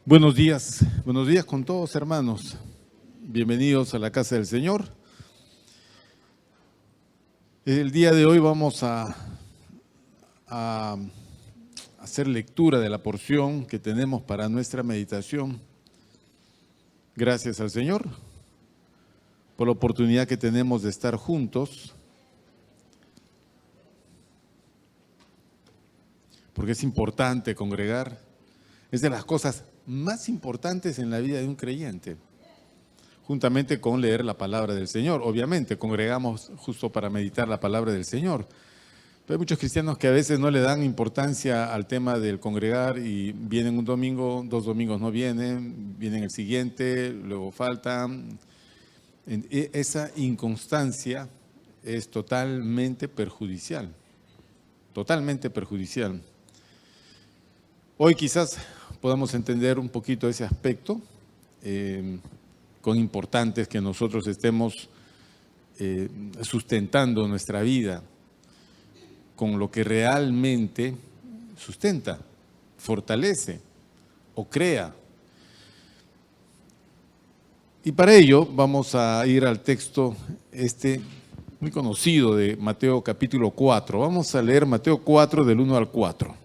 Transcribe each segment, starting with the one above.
Buenos días con todos, hermanos. Bienvenidos a la casa del Señor. El día de hoy vamos a hacer lectura de la porción que tenemos para nuestra meditación. Gracias al Señor por la oportunidad que tenemos de estar juntos, porque es importante congregar. Es de las cosas más importantes en la vida de un creyente, juntamente con leer la palabra del Señor. Obviamente, congregamos justo para meditar la palabra del Señor. Pero hay muchos cristianos que a veces no le dan importancia al tema del congregar y vienen un domingo, 2 domingos no vienen el siguiente, luego faltan. Esa inconstancia es totalmente perjudicial, totalmente perjudicial. Hoy quizás podamos entender un poquito ese aspecto, con importantes que nosotros estemos sustentando nuestra vida con lo que realmente sustenta, fortalece o crea. Y para ello vamos a ir al texto muy conocido de Mateo capítulo 4. Vamos a leer Mateo 4 del 1 al 4.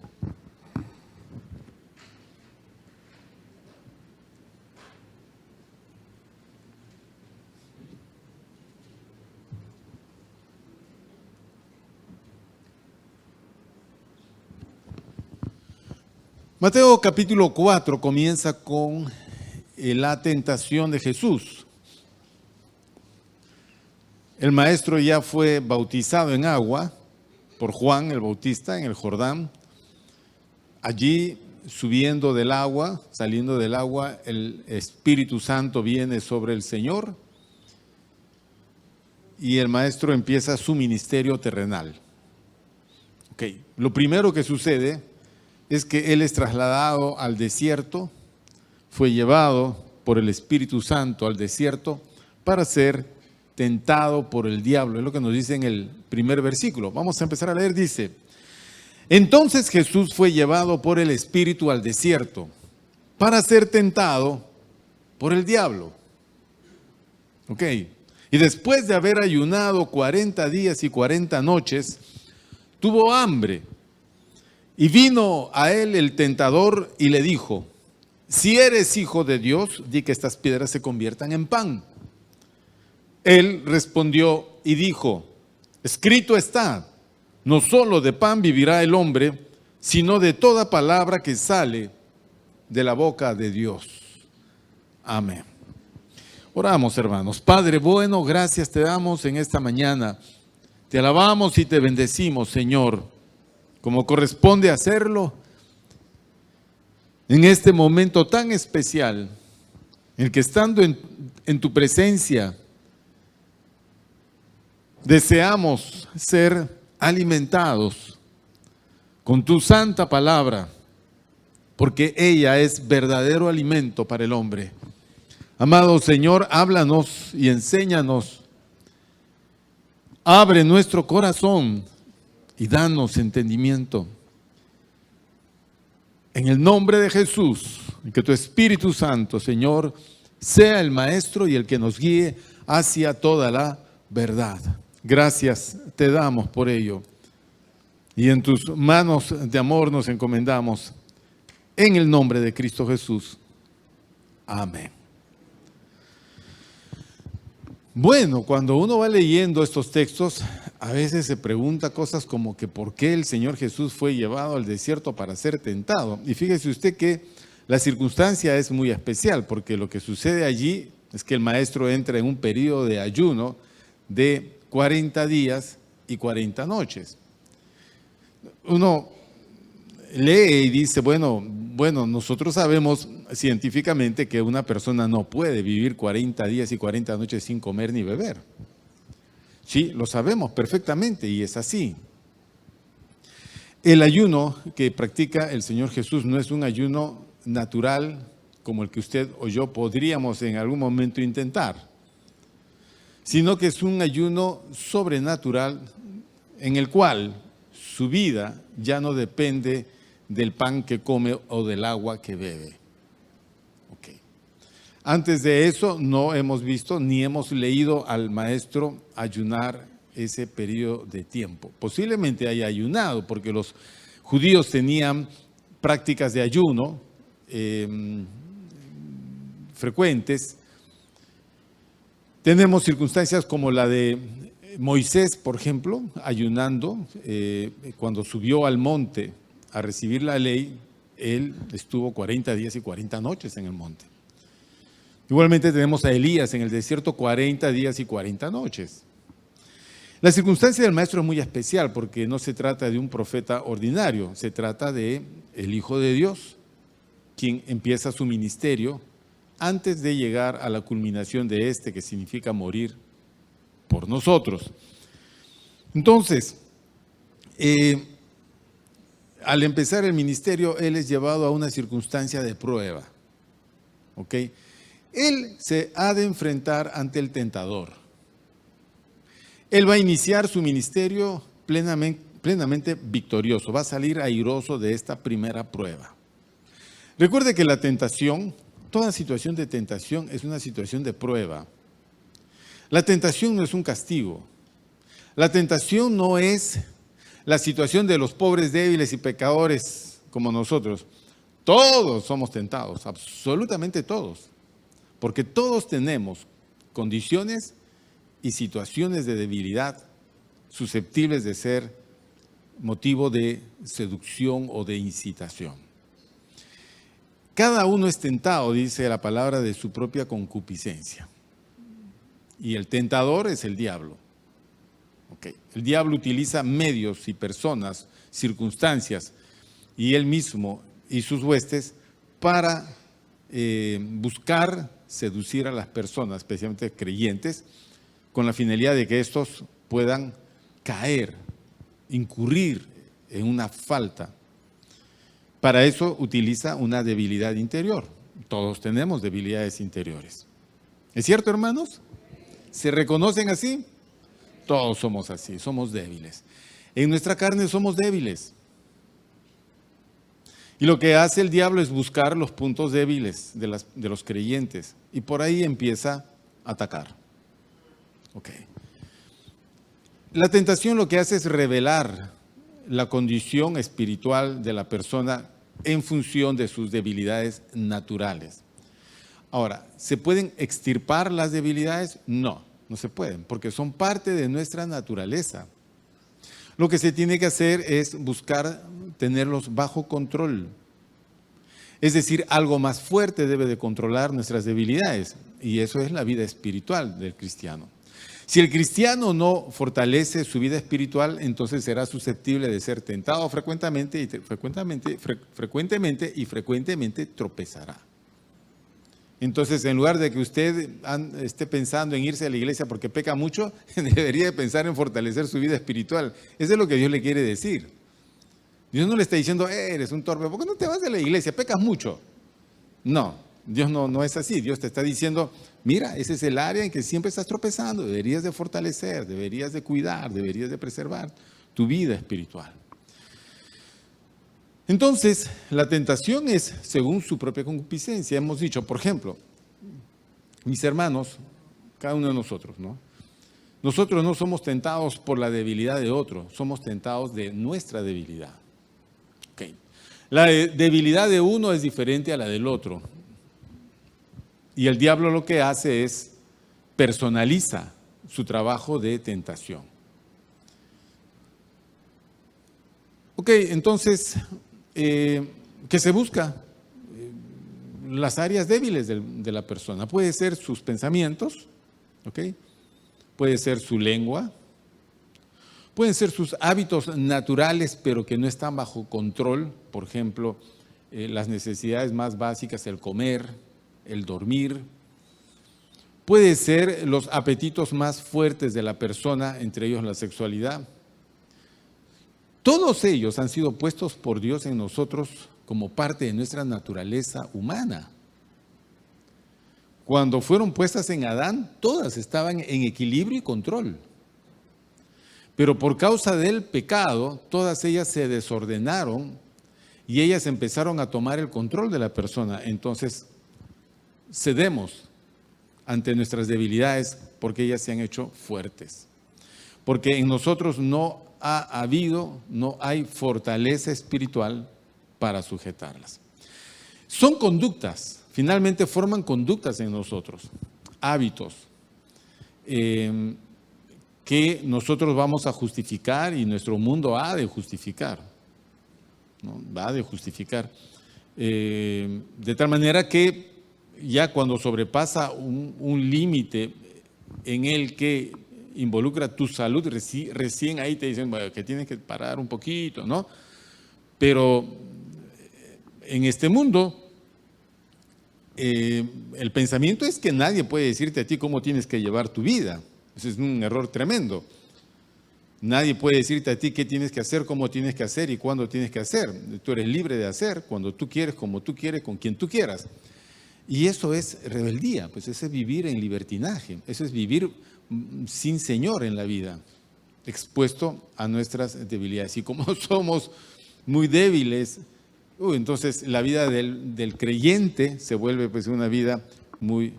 Mateo capítulo 4 comienza con la tentación de Jesús. El maestro ya fue bautizado en agua por Juan el Bautista en el Jordán. Allí, subiendo del agua, saliendo del agua, el Espíritu Santo viene sobre el Señor y el maestro empieza su ministerio terrenal. Lo primero que sucede es que él es trasladado al desierto, fue llevado por el Espíritu Santo al desierto para ser tentado por el diablo. Es lo que nos dice en el primer versículo. Vamos a empezar a leer, dice: entonces Jesús fue llevado por el Espíritu al desierto para ser tentado por el diablo. Y después de haber ayunado 40 días y 40 noches, tuvo hambre. Y vino a él el tentador y le dijo: si eres hijo de Dios, di que estas piedras se conviertan en pan. Él respondió y dijo: escrito está, no solo de pan vivirá el hombre, sino de toda palabra que sale de la boca de Dios. Amén. Oramos, hermanos. Padre bueno, gracias te damos en esta mañana. Te alabamos y te bendecimos, Señor, como corresponde hacerlo en este momento tan especial, en el que estando en tu presencia, deseamos ser alimentados con tu santa palabra, porque ella es verdadero alimento para el hombre. Amado Señor, háblanos y enséñanos. Abre nuestro corazón y danos entendimiento. En el nombre de Jesús, que tu Espíritu Santo, Señor, sea el maestro y el que nos guíe hacia toda la verdad. Gracias te damos por ello. Y en tus manos de amor nos encomendamos. En el nombre de Cristo Jesús. Amén. Bueno, cuando uno va leyendo estos textos, a veces se pregunta cosas como que ¿por qué el Señor Jesús fue llevado al desierto para ser tentado? Y fíjese usted que la circunstancia es muy especial, porque lo que sucede allí es que el maestro entra en un periodo de ayuno de 40 días y 40 noches. Uno lee y dice, bueno, nosotros sabemos científicamente que una persona no puede vivir 40 días y 40 noches sin comer ni beber. Sí, lo sabemos perfectamente y es así. El ayuno que practica el Señor Jesús no es un ayuno natural como el que usted o yo podríamos en algún momento intentar, sino que es un ayuno sobrenatural en el cual su vida ya no depende del pan que come o del agua que bebe. Antes de eso no hemos visto ni hemos leído al maestro ayunar ese periodo de tiempo. Posiblemente haya ayunado porque los judíos tenían prácticas de ayuno frecuentes. Tenemos circunstancias como la de Moisés, por ejemplo, ayunando. Cuando subió al monte a recibir la ley, él estuvo 40 días y 40 noches en el monte. Igualmente tenemos a Elías en el desierto 40 días y 40 noches. La circunstancia del maestro es muy especial porque no se trata de un profeta ordinario, se trata de el Hijo de Dios, quien empieza su ministerio antes de llegar a la culminación de este, que significa morir por nosotros. Entonces, al empezar el ministerio, él es llevado a una circunstancia de prueba. ¿Ok? Él se ha de enfrentar ante el tentador. Él va a iniciar su ministerio plenamente victorioso, va a salir airoso de esta primera prueba. Recuerde que la tentación, toda situación de tentación es una situación de prueba. La tentación no es un castigo. La tentación no es la situación de los pobres, débiles y pecadores como nosotros. Todos somos tentados, absolutamente todos. Porque todos tenemos condiciones y situaciones de debilidad susceptibles de ser motivo de seducción o de incitación. Cada uno es tentado, dice la palabra, de su propia concupiscencia. Y el tentador es el diablo. Okay. El diablo utiliza medios y personas, circunstancias, y él mismo y sus huestes para buscar seducir a las personas, especialmente creyentes, con la finalidad de que estos puedan caer, incurrir en una falta. Para eso utiliza una debilidad interior. Todos tenemos debilidades interiores. ¿Es cierto, hermanos? ¿Se reconocen así? Todos somos así, somos débiles. En nuestra carne somos débiles. Y lo que hace el diablo es buscar los puntos débiles de los creyentes. Y por ahí empieza a atacar. Okay. La tentación lo que hace es revelar la condición espiritual de la persona en función de sus debilidades naturales. Ahora, ¿se pueden extirpar las debilidades? No, no se pueden, porque son parte de nuestra naturaleza. Lo que se tiene que hacer es buscar tenerlos bajo control. Es decir, algo más fuerte debe de controlar nuestras debilidades, y eso es la vida espiritual del cristiano. Si el cristiano no fortalece su vida espiritual, entonces será susceptible de ser tentado frecuentemente y frecuentemente tropezará. Entonces, en lugar de que usted esté pensando en irse a la iglesia porque peca mucho, debería de pensar en fortalecer su vida espiritual. Eso es lo que Dios le quiere decir. Dios no le está diciendo, eres un torpe, ¿por qué no te vas de la iglesia? Pecas mucho. No, Dios no es así. Dios te está diciendo, mira, ese es el área en que siempre estás tropezando. Deberías de fortalecer, deberías de cuidar, deberías de preservar tu vida espiritual. Entonces, la tentación es según su propia concupiscencia. Hemos dicho, por ejemplo, mis hermanos, cada uno de nosotros, ¿no? Nosotros no somos tentados por la debilidad de otro, somos tentados de nuestra debilidad. Okay. La debilidad de uno es diferente a la del otro. Y el diablo lo que hace es personaliza su trabajo de tentación. Ok, entonces, ¿qué se busca? Las áreas débiles de la persona. Puede ser sus pensamientos, ¿ok? Puede ser su lengua, pueden ser sus hábitos naturales, pero que no están bajo control. Por ejemplo, las necesidades más básicas, el comer, el dormir. Puede ser los apetitos más fuertes de la persona, entre ellos la sexualidad. Todos ellos han sido puestos por Dios en nosotros como parte de nuestra naturaleza humana. Cuando fueron puestas en Adán, todas estaban en equilibrio y control. Pero por causa del pecado, todas ellas se desordenaron y ellas empezaron a tomar el control de la persona. Entonces, cedemos ante nuestras debilidades porque ellas se han hecho fuertes. Porque en nosotros no hay fortaleza espiritual para sujetarlas. Son conductas, finalmente forman conductas en nosotros, hábitos que nosotros vamos a justificar y nuestro mundo ha de justificar, ¿no? Va de justificar. De tal manera que ya cuando sobrepasa un límite en el que involucra tu salud, recién ahí te dicen bueno, que tienes que parar un poquito, ¿no? Pero en este mundo, el pensamiento es que nadie puede decirte a ti cómo tienes que llevar tu vida. Ese es un error tremendo. Nadie puede decirte a ti qué tienes que hacer, cómo tienes que hacer y cuándo tienes que hacer. Tú eres libre de hacer cuando tú quieres, como tú quieres, con quien tú quieras. Y eso es rebeldía, pues eso es vivir en libertinaje, eso es vivir sin Señor en la vida, expuesto a nuestras debilidades. Y como somos muy débiles, entonces la vida del creyente se vuelve pues una vida muy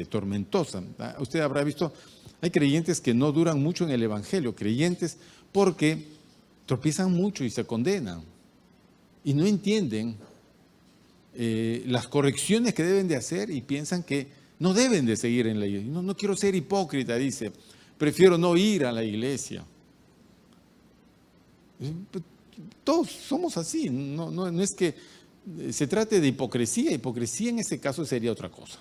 tormentosa. Usted habrá visto, hay creyentes que no duran mucho en el Evangelio, creyentes porque tropiezan mucho y se condenan y no entienden las correcciones que deben de hacer y piensan que no deben de seguir en la iglesia. No quiero ser hipócrita, dice, prefiero no ir a la iglesia. Todos somos así, no es que se trate de hipocresía en ese caso sería otra cosa.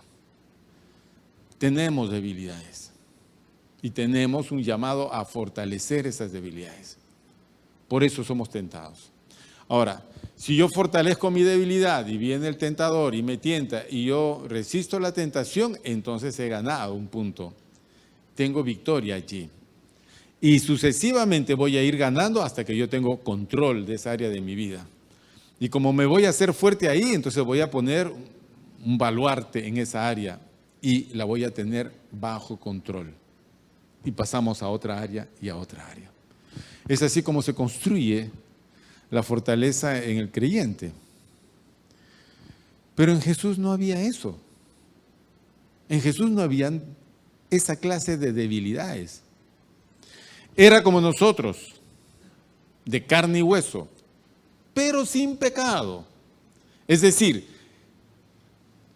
Tenemos debilidades y tenemos un llamado a fortalecer esas debilidades. Por eso somos tentados. Ahora, si yo fortalezco mi debilidad y viene el tentador y me tienta y yo resisto la tentación, entonces he ganado un punto. Tengo victoria allí. Y sucesivamente voy a ir ganando hasta que yo tengo control de esa área de mi vida. Y como me voy a hacer fuerte ahí, entonces voy a poner un baluarte en esa área y la voy a tener bajo control. Y pasamos a otra área y a otra área. Es así como se construye la fortaleza en el creyente. Pero en Jesús no había eso. En Jesús no había esa clase de debilidades. Era como nosotros, de carne y hueso, pero sin pecado. Es decir,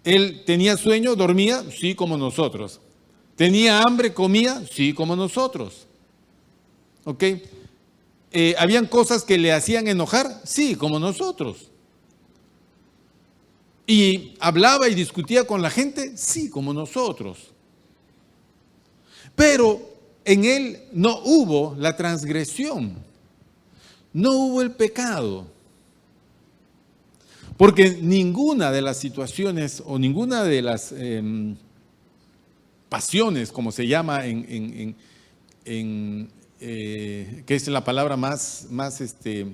él tenía sueño, dormía, sí, como nosotros. Tenía hambre, comía, sí, como nosotros. ¿Ok? ¿Habían cosas que le hacían enojar? Sí, como nosotros. ¿Y hablaba y discutía con la gente? Sí, como nosotros. Pero en él no hubo la transgresión, no hubo el pecado. Porque ninguna de las situaciones o ninguna de las pasiones, como se llama que es la palabra más que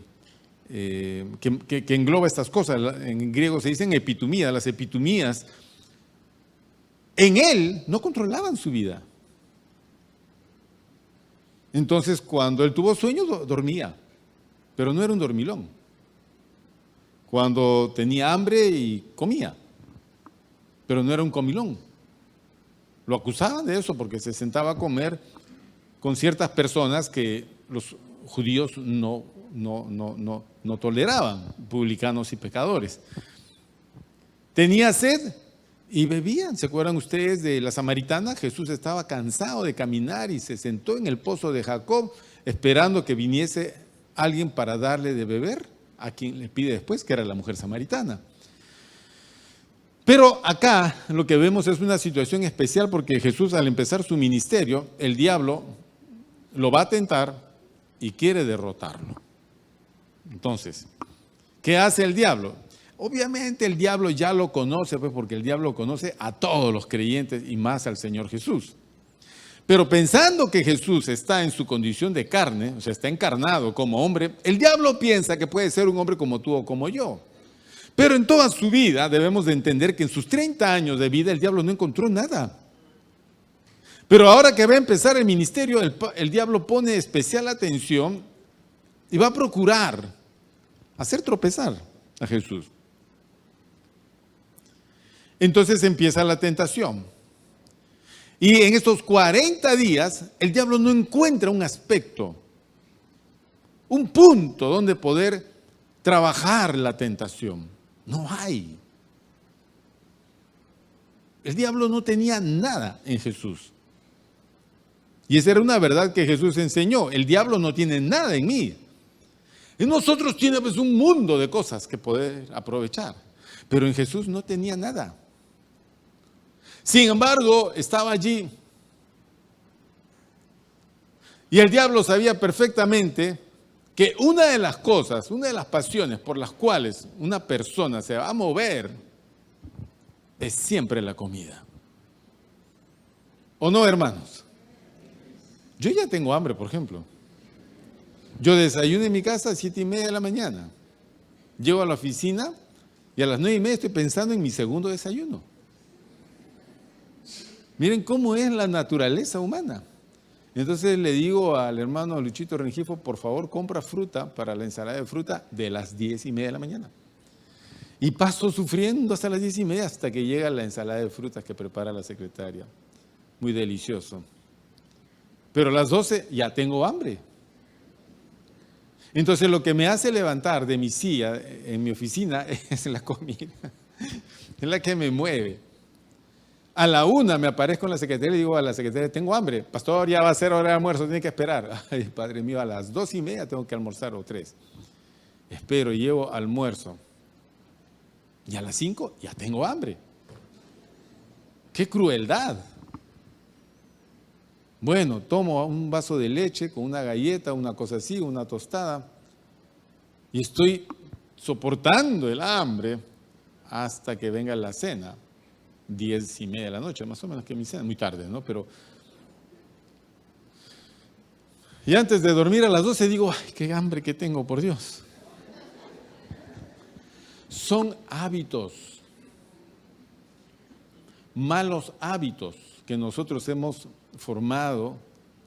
engloba estas cosas, en griego se dicen epitumía, las epitumías, en él no controlaban su vida. Entonces cuando él tuvo sueño dormía, pero no era un dormilón. Cuando tenía hambre y comía, pero no era un comilón. Lo acusaban de eso porque se sentaba a comer con ciertas personas que los judíos no toleraban, publicanos y pecadores. Tenía sed y bebían. ¿Se acuerdan ustedes de la samaritana? Jesús estaba cansado de caminar y se sentó en el pozo de Jacob esperando que viniese alguien para darle de beber, a quien le pide después, que era la mujer samaritana. Pero acá lo que vemos es una situación especial porque Jesús, al empezar su ministerio, el diablo lo va a tentar y quiere derrotarlo. Entonces, ¿qué hace el diablo? Obviamente el diablo ya lo conoce, pues, porque el diablo conoce a todos los creyentes y más al Señor Jesús. Pero pensando que Jesús está en su condición de carne, o sea, está encarnado como hombre, el diablo piensa que puede ser un hombre como tú o como yo. Pero en toda su vida debemos de entender que en sus 30 años de vida el diablo no encontró nada. Pero ahora que va a empezar el ministerio, el diablo pone especial atención y va a procurar hacer tropezar a Jesús. Entonces empieza la tentación. Y en estos 40 días, el diablo no encuentra un aspecto, un punto donde poder trabajar la tentación. No hay. El diablo no tenía nada en Jesús. Y esa era una verdad que Jesús enseñó. El diablo no tiene nada en mí. En nosotros tiene pues un mundo de cosas que poder aprovechar. Pero en Jesús no tenía nada. Sin embargo, estaba allí. Y el diablo sabía perfectamente que una de las cosas, una de las pasiones por las cuales una persona se va a mover es siempre la comida. ¿O no, hermanos? Yo ya tengo hambre, por ejemplo. Yo desayuno en mi casa a 7:30 de la mañana. Llego a la oficina y a las 9:30 estoy pensando en mi segundo desayuno. Miren cómo es la naturaleza humana. Entonces le digo al hermano Luchito Rengifo, por favor, compra fruta para la ensalada de fruta de las 10:30 de la mañana. Y paso sufriendo hasta las 10:30 hasta que llega la ensalada de frutas que prepara la secretaria. Muy delicioso. Pero a las 12 ya tengo hambre. Entonces lo que me hace levantar de mi silla en mi oficina es la comida. Es la que me mueve. A la 1 me aparezco en la secretaria y digo a la secretaria, tengo hambre. Pastor, ya va a ser hora de almuerzo, tiene que esperar. Ay, Padre mío, a las 2:30 tengo que almorzar o 3. Espero, llevo almuerzo. Y a las 5 ya tengo hambre. ¡Qué crueldad! Bueno, tomo un vaso de leche con una galleta, una cosa así, una tostada. Y estoy soportando el hambre hasta que venga la cena. 10:30 de la noche, más o menos que mi cena, muy tarde, ¿no? Pero. Y antes de dormir a las 12 digo, ¡ay, qué hambre que tengo, por Dios! Son hábitos, malos hábitos que nosotros hemos formado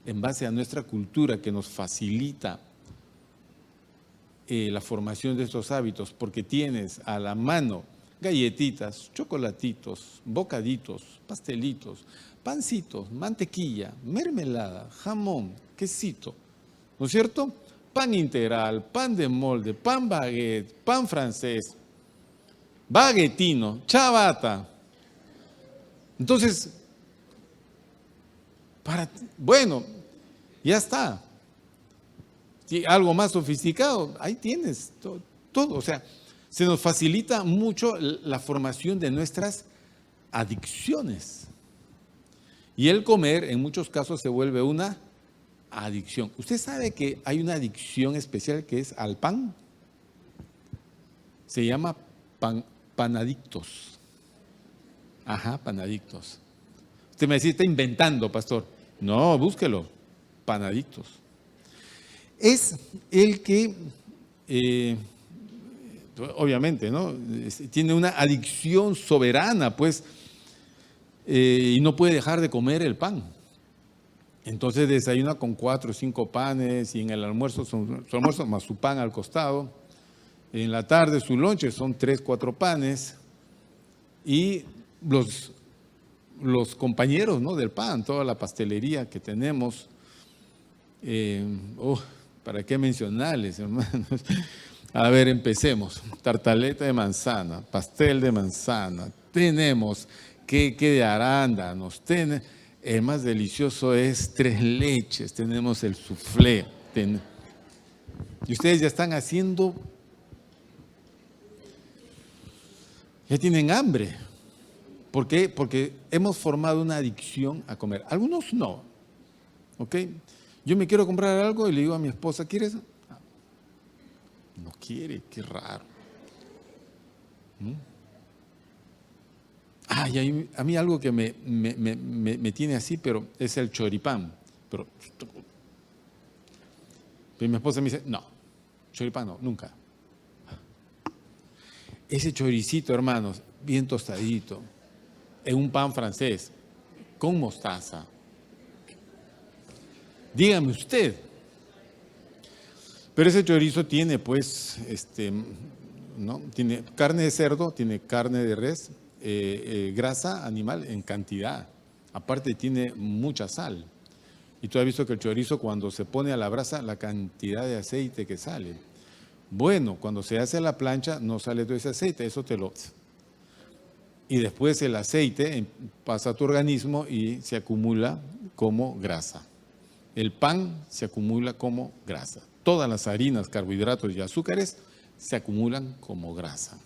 en base a nuestra cultura que nos facilita la formación de estos hábitos, porque tienes a la mano galletitas, chocolatitos, bocaditos, pastelitos, pancitos, mantequilla, mermelada, jamón, quesito, ¿no es cierto? Pan integral, pan de molde, pan baguette, pan francés, baguetino, ciabatta. Entonces, bueno, ya está. Si algo más sofisticado, ahí tienes todo. O sea, se nos facilita mucho la formación de nuestras adicciones. Y el comer en muchos casos se vuelve una adicción. ¿Usted sabe que hay una adicción especial que es al pan? Se llama panadictos. Ajá, panadictos. Usted me dice, está inventando, pastor. No, búsquelo. Panadictos. Es el que, obviamente, ¿no? Tiene una adicción soberana, pues, y no puede dejar de comer el pan. Entonces desayuna con 4 o 5 panes y en el almuerzo, su almuerzo más su pan al costado. En la tarde su lonche son 3 o 4 panes y los compañeros, ¿no?, del pan, toda la pastelería que tenemos. ¿Para qué mencionarles, hermanos? A ver, empecemos. Tartaleta de manzana, pastel de manzana, tenemos queque de arándanos, el más delicioso es 3 leches, tenemos el soufflé. Y ustedes ya están haciendo, ya tienen hambre. ¿Por qué? Porque hemos formado una adicción a comer. Algunos no, ¿ok? Yo me quiero comprar algo y le digo a mi esposa, ¿quieres? No quiere, qué raro. Y a mí algo que me tiene así, pero es el choripán. Pero mi esposa me dice, no, choripán no, nunca. Ese choricito, hermanos, bien tostadito, en un pan francés, con mostaza. Dígame usted. Pero ese chorizo tiene, pues, ¿no? Tiene carne de cerdo, tiene carne de res, grasa animal en cantidad. Aparte tiene mucha sal. Y tú has visto que el chorizo cuando se pone a la brasa, la cantidad de aceite que sale. Bueno, cuando se hace a la plancha no sale todo ese aceite, eso te lo... Y después el aceite pasa a tu organismo y se acumula como grasa. El pan se acumula como grasa. Todas las harinas, carbohidratos y azúcares se acumulan como grasa.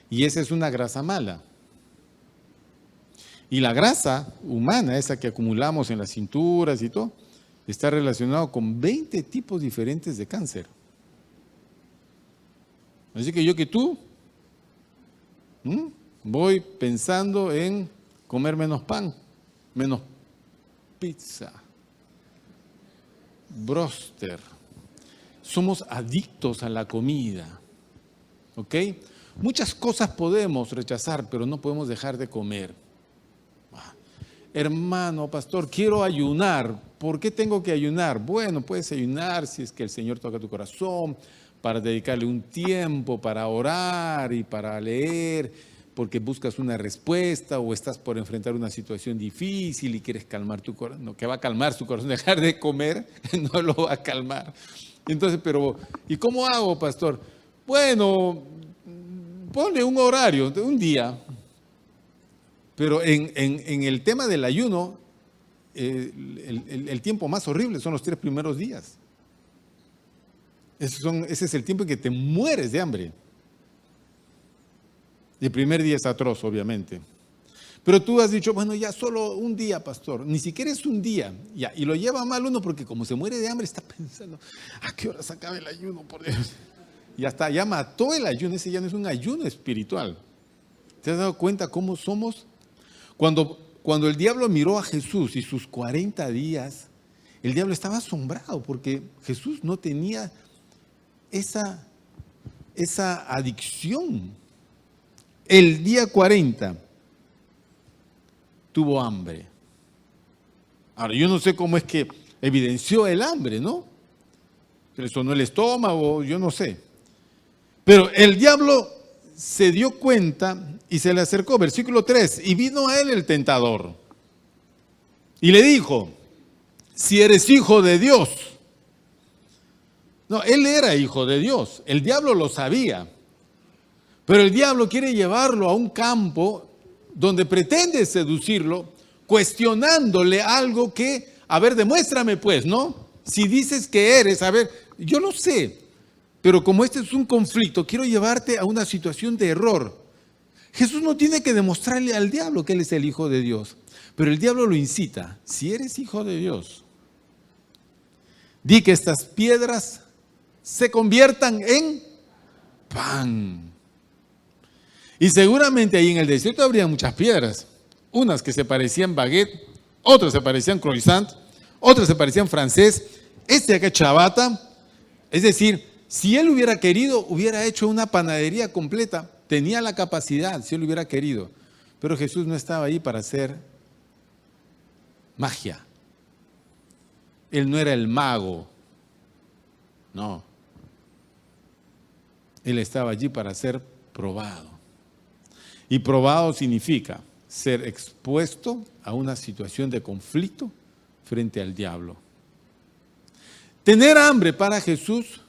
Y esa es una grasa mala. Y la grasa humana, esa que acumulamos en las cinturas y todo, está relacionado con 20 tipos diferentes de cáncer. Así que tú voy pensando en comer menos pan, menos pizza, bróster. Somos adictos a la comida, ¿ok? Muchas cosas podemos rechazar, pero no podemos dejar de comer. Hermano, pastor, quiero ayunar. ¿Por qué tengo que ayunar? Bueno, puedes ayunar si es que el Señor toca tu corazón, para dedicarle un tiempo, para orar y para leer, porque buscas una respuesta o estás por enfrentar una situación difícil y quieres calmar tu corazón. No, que va a calmar su corazón, dejar de comer no lo va a calmar. Entonces, pero, ¿y cómo hago, pastor? Bueno, ponle un horario, un día. Pero en el tema del ayuno, el tiempo más horrible son los 3 primeros días. Ese es el tiempo en que te mueres de hambre. El primer día es atroz, obviamente. Pero tú has dicho, bueno, ya solo un día, pastor. Ni siquiera es un día. Ya, y lo lleva mal uno porque como se muere de hambre, está pensando, ¿a qué hora se acaba el ayuno? Por Dios. Ya está, ya mató el ayuno. Ese ya no es un ayuno espiritual. ¿Te has dado cuenta cómo somos? Cuando el diablo miró a Jesús y sus 40 días, el diablo estaba asombrado porque Jesús no tenía esa adicción. El día 40 tuvo hambre. Ahora, yo no sé cómo es que evidenció el hambre, ¿no? Se le sonó el estómago, yo no sé. Pero el diablo se dio cuenta y se le acercó, versículo 3, y vino a él el tentador. Y le dijo, si eres hijo de Dios. No, él era hijo de Dios, el diablo lo sabía. Pero el diablo quiere llevarlo a un campo donde pretende seducirlo, cuestionándole algo que, a ver, demuéstrame pues, ¿no? Si dices que eres, a ver, yo lo sé, pero como este es un conflicto, quiero llevarte a una situación de error. Jesús no tiene que demostrarle al diablo que él es el hijo de Dios, pero el diablo lo incita. Si eres hijo de Dios, di que estas piedras se conviertan en pan. Y seguramente ahí en el desierto habría muchas piedras, unas que se parecían baguette, otras se parecían croissant, otras se parecían francés, este acá chabata. Es decir, si él hubiera querido, hubiera hecho una panadería completa, tenía la capacidad, si él hubiera querido, pero Jesús no estaba ahí para hacer magia. Él no era el mago, no. Él estaba allí para ser probado. Y probado significa ser expuesto a una situación de conflicto frente al diablo. Tener hambre para Jesús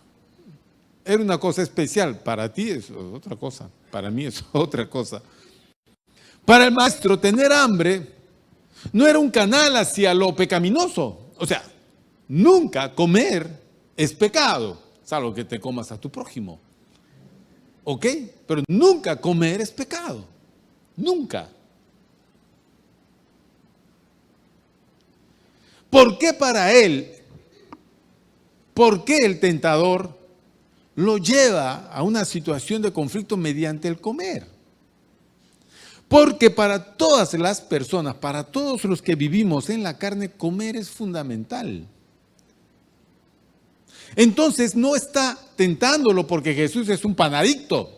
era una cosa especial. Para ti es otra cosa. Para mí es otra cosa. Para el maestro, tener hambre no era un canal hacia lo pecaminoso. O sea, nunca comer es pecado, salvo que te comas a tu prójimo. ¿Ok? Pero nunca comer es pecado. Nunca. ¿Por qué para él? ¿Por qué el tentador lo lleva a una situación de conflicto mediante el comer? Porque para todas las personas, para todos los que vivimos en la carne, comer es fundamental. Entonces no está tentándolo porque Jesús es un panadicto.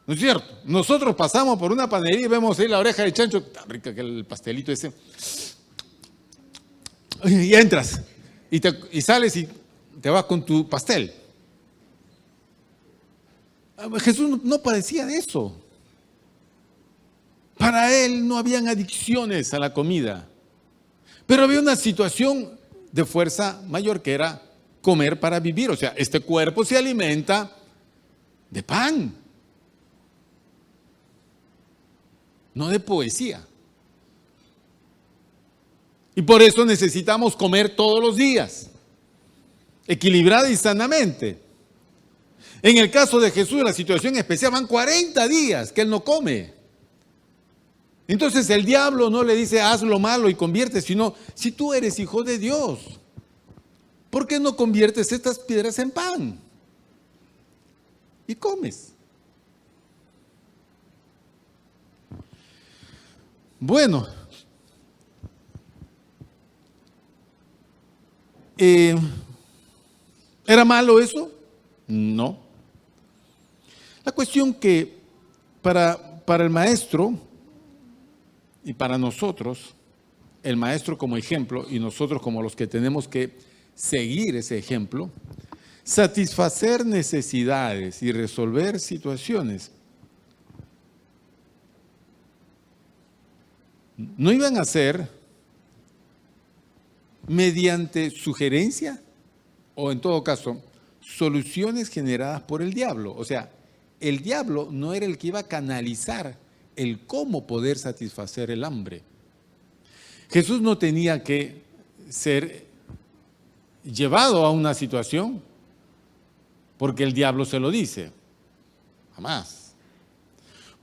¿No es cierto? Nosotros pasamos por una panadería y vemos ahí la oreja de chancho, tan rica que el pastelito ese. Y entras y sales y te vas con tu pastel. Jesús no padecía de eso. Para él no habían adicciones a la comida. Pero había una situación de fuerza mayor que era comer para vivir. O sea, este cuerpo se alimenta de pan, no de poesía. Y por eso necesitamos comer todos los días, equilibrada y sanamente. En el caso de Jesús, la situación especial, van 40 días que él no come. Entonces el diablo no le dice haz lo malo y convierte, sino si tú eres hijo de Dios, ¿por qué no conviertes estas piedras en pan? Y comes. Bueno, ¿era malo eso? No. La cuestión que para el maestro y para nosotros, el maestro como ejemplo y nosotros como los que tenemos que seguir ese ejemplo, satisfacer necesidades y resolver situaciones no iban a ser mediante sugerencia o en todo caso soluciones generadas por el diablo. O sea, el diablo no era el que iba a canalizar el cómo poder satisfacer el hambre. Jesús no tenía que ser llevado a una situación porque el diablo se lo dice. Jamás.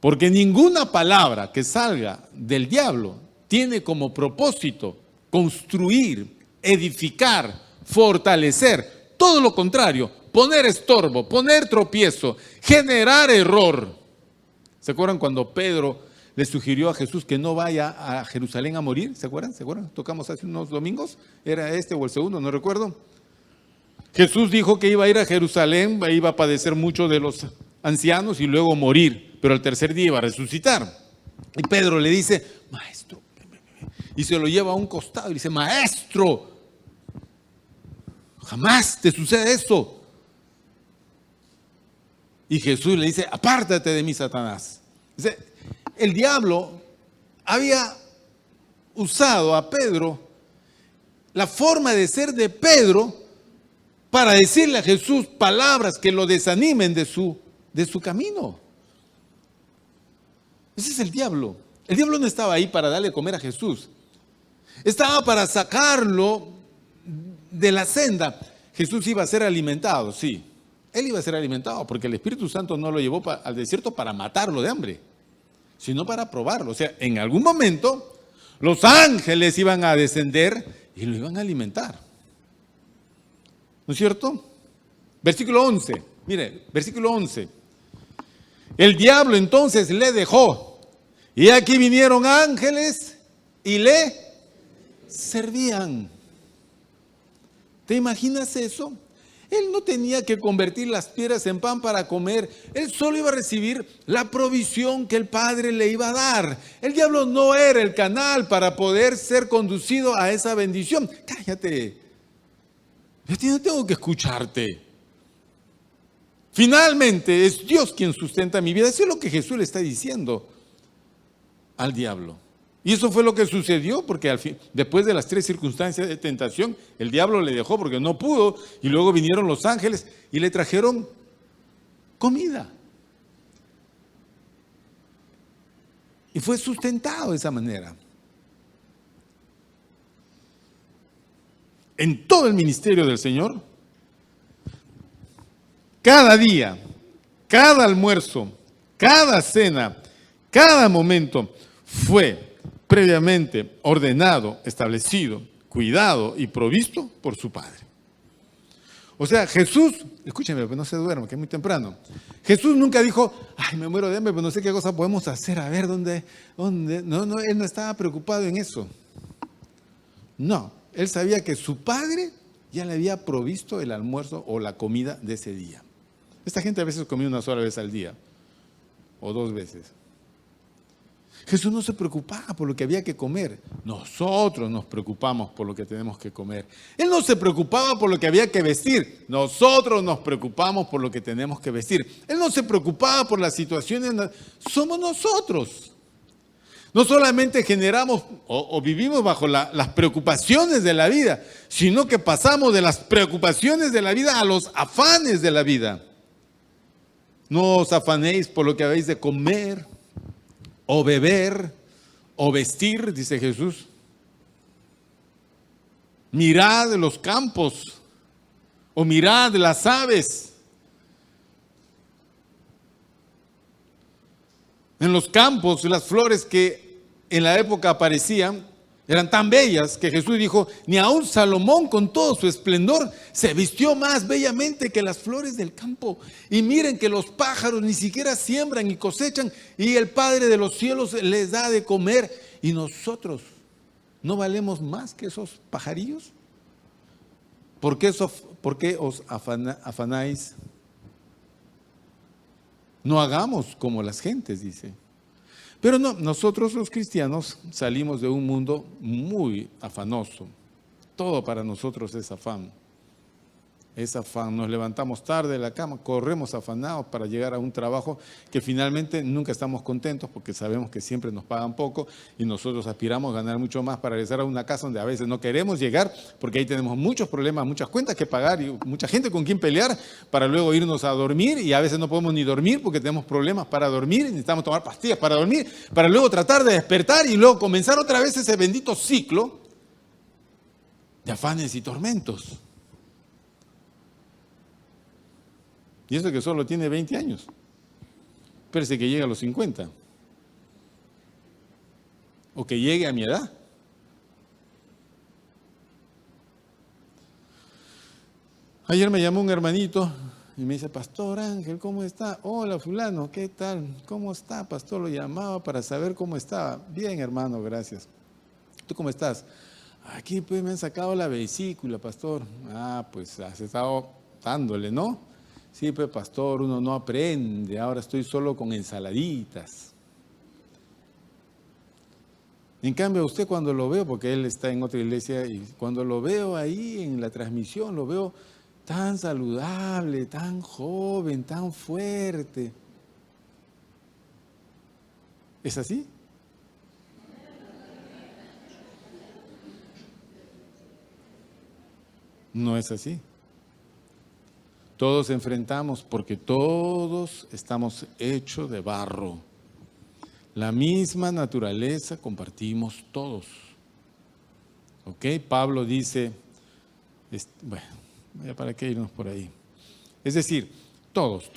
Porque ninguna palabra que salga del diablo tiene como propósito construir, edificar, fortalecer. Todo lo contrario, poner estorbo, poner tropiezo, generar error. ¿Se acuerdan cuando Pedro le sugirió a Jesús que no vaya a Jerusalén a morir? ¿Se acuerdan? ¿Se acuerdan? Tocamos hace unos domingos. ¿Era este o el segundo? No recuerdo. Jesús dijo que iba a ir a Jerusalén, iba a padecer mucho de los ancianos y luego morir, pero al tercer día iba a resucitar. Y Pedro le dice, maestro, y se lo lleva a un costado y dice, maestro, jamás te sucede eso. Y Jesús le dice, apártate de mí, Satanás. Dice, el diablo había usado a Pedro, la forma de ser de Pedro, para decirle a Jesús palabras que lo desanimen de su camino. Ese es el diablo. El diablo no estaba ahí para darle a comer a Jesús. Estaba para sacarlo de la senda. Jesús iba a ser alimentado, sí. Él iba a ser alimentado porque el Espíritu Santo no lo llevó al desierto para matarlo de hambre, sino para probarlo. O sea, en algún momento los ángeles iban a descender y lo iban a alimentar. ¿No es cierto? Versículo 11. Mire, versículo 11. El diablo entonces le dejó. Y aquí vinieron ángeles y le servían. ¿Te imaginas eso? Él no tenía que convertir las piedras en pan para comer. Él solo iba a recibir la provisión que el Padre le iba a dar. El diablo no era el canal para poder ser conducido a esa bendición. Cállate. Yo no tengo que escucharte. Finalmente es Dios quien sustenta mi vida. Eso es lo que Jesús le está diciendo al diablo. Y eso fue lo que sucedió, porque al fin, después de las 3 circunstancias de tentación, el diablo le dejó porque no pudo, y luego vinieron los ángeles y le trajeron comida. Y fue sustentado de esa manera. En todo el ministerio del Señor, cada día, cada almuerzo, cada cena, cada momento fue previamente ordenado, establecido, cuidado y provisto por su Padre. O sea, Jesús, escúcheme, no se duerma, que es muy temprano. Jesús nunca dijo, ay, me muero de hambre, pero no sé qué cosa podemos hacer, a ver dónde. No, él no estaba preocupado en eso. No, él sabía que su Padre ya le había provisto el almuerzo o la comida de ese día. Esta gente a veces comía una sola vez al día, o 2 veces. Jesús no se preocupaba por lo que había que comer. Nosotros nos preocupamos por lo que tenemos que comer. Él no se preocupaba por lo que había que vestir. Nosotros nos preocupamos por lo que tenemos que vestir. Él no se preocupaba por las situaciones. Somos nosotros. No solamente generamos o vivimos bajo las preocupaciones de la vida, sino que pasamos de las preocupaciones de la vida a los afanes de la vida. No os afanéis por lo que habéis de comer, o beber, o vestir, dice Jesús. Mirad los campos, o mirad las aves. En los campos, las flores que en la época aparecían eran tan bellas que Jesús dijo, ni aun Salomón con todo su esplendor se vistió más bellamente que las flores del campo. Y miren que los pájaros ni siquiera siembran y cosechan y el Padre de los cielos les da de comer. ¿Y nosotros no valemos más que esos pajarillos? ¿Por qué os afanáis? No hagamos como las gentes, dice. Pero no, nosotros los cristianos salimos de un mundo muy afanoso. Todo para nosotros es afán. Es afán. Nos levantamos tarde de la cama, corremos afanados para llegar a un trabajo que finalmente nunca estamos contentos porque sabemos que siempre nos pagan poco y nosotros aspiramos a ganar mucho más para regresar a una casa donde a veces no queremos llegar porque ahí tenemos muchos problemas, muchas cuentas que pagar y mucha gente con quien pelear para luego irnos a dormir y a veces no podemos ni dormir porque tenemos problemas para dormir, necesitamos tomar pastillas para dormir, para luego tratar de despertar y luego comenzar otra vez ese bendito ciclo de afanes y tormentos. Y eso que solo tiene 20 años. Espérese que llegue a los 50. O que llegue a mi edad. Ayer me llamó un hermanito y me dice, Pastor Ángel, ¿cómo está? Hola fulano, ¿qué tal? ¿Cómo está, pastor? Lo llamaba para saber cómo estaba. Bien, hermano, gracias. ¿Tú cómo estás? Aquí pues me han sacado la vesícula, pastor. Ah, pues has estado dándole, ¿no? Sí, pues pastor, uno no aprende, ahora estoy solo con ensaladitas. En cambio, a usted cuando lo veo, porque él está en otra iglesia, y cuando lo veo ahí en la transmisión, lo veo tan saludable, tan joven, tan fuerte. ¿Es así? No es así. Todos enfrentamos porque todos estamos hechos de barro. La misma naturaleza compartimos todos. ¿Ok? Pablo dice, bueno, ya para qué irnos por ahí. Es decir, todos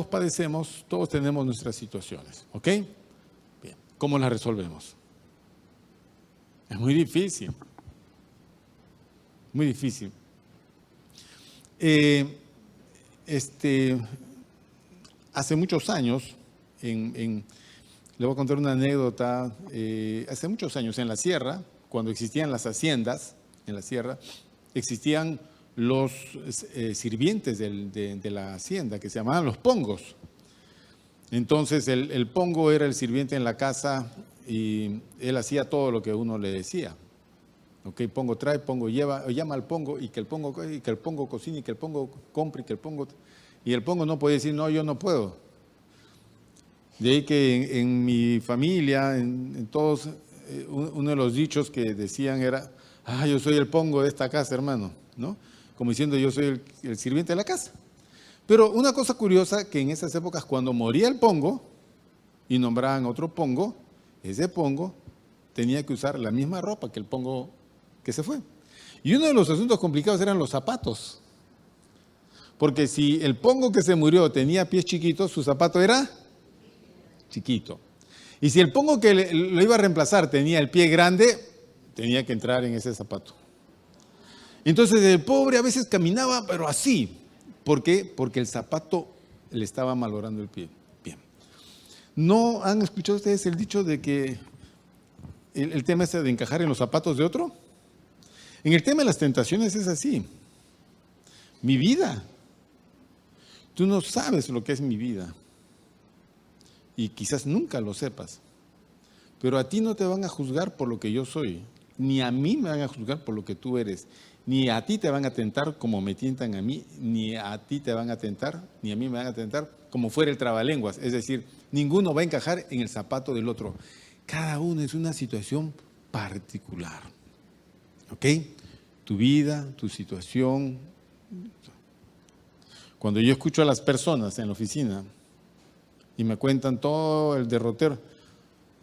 padecemos, todos tenemos nuestras situaciones. ¿Ok? Bien, ¿cómo las resolvemos? Es muy difícil. Muy difícil. Hace muchos años, le voy a contar una anécdota, hace muchos años en la sierra, cuando existían las haciendas, en la sierra, existían los sirvientes de la hacienda, que se llamaban los pongos. Entonces el pongo era el sirviente en la casa y él hacía todo lo que uno le decía. Ok, pongo trae, pongo lleva, o llama al pongo y que el pongo cocine, y que el pongo compre, y el pongo no puede decir, no, yo no puedo. De ahí que en mi familia, en todos, uno de los dichos que decían era, yo soy el pongo de esta casa, hermano, ¿no? Como diciendo, yo soy el sirviente de la casa. Pero una cosa curiosa, que en esas épocas cuando moría el pongo y nombraban otro pongo, ese pongo tenía que usar la misma ropa que el pongo que se fue. Y uno de los asuntos complicados eran los zapatos. Porque si el pongo que se murió tenía pies chiquitos, su zapato era chiquito. Y si el pongo que lo iba a reemplazar tenía el pie grande, tenía que entrar en ese zapato. Entonces el pobre a veces caminaba, pero así. ¿Por qué? Porque el zapato le estaba malogrando el pie. Bien. ¿No han escuchado ustedes el dicho de que el tema es de encajar en los zapatos de otro? En el tema de las tentaciones es así. Mi vida. Tú no sabes lo que es mi vida. Y quizás nunca lo sepas. Pero a ti no te van a juzgar por lo que yo soy, ni a mí me van a juzgar por lo que tú eres, ni a ti te van a tentar como me tientan a mí, ni a ti te van a tentar, ni a mí me van a tentar como fuera el trabalenguas. Es decir, ninguno va a encajar en el zapato del otro. Cada uno es una situación particular. ¿Ok? Tu vida, tu situación. Cuando yo escucho a las personas en la oficina y me cuentan todo el derrotero,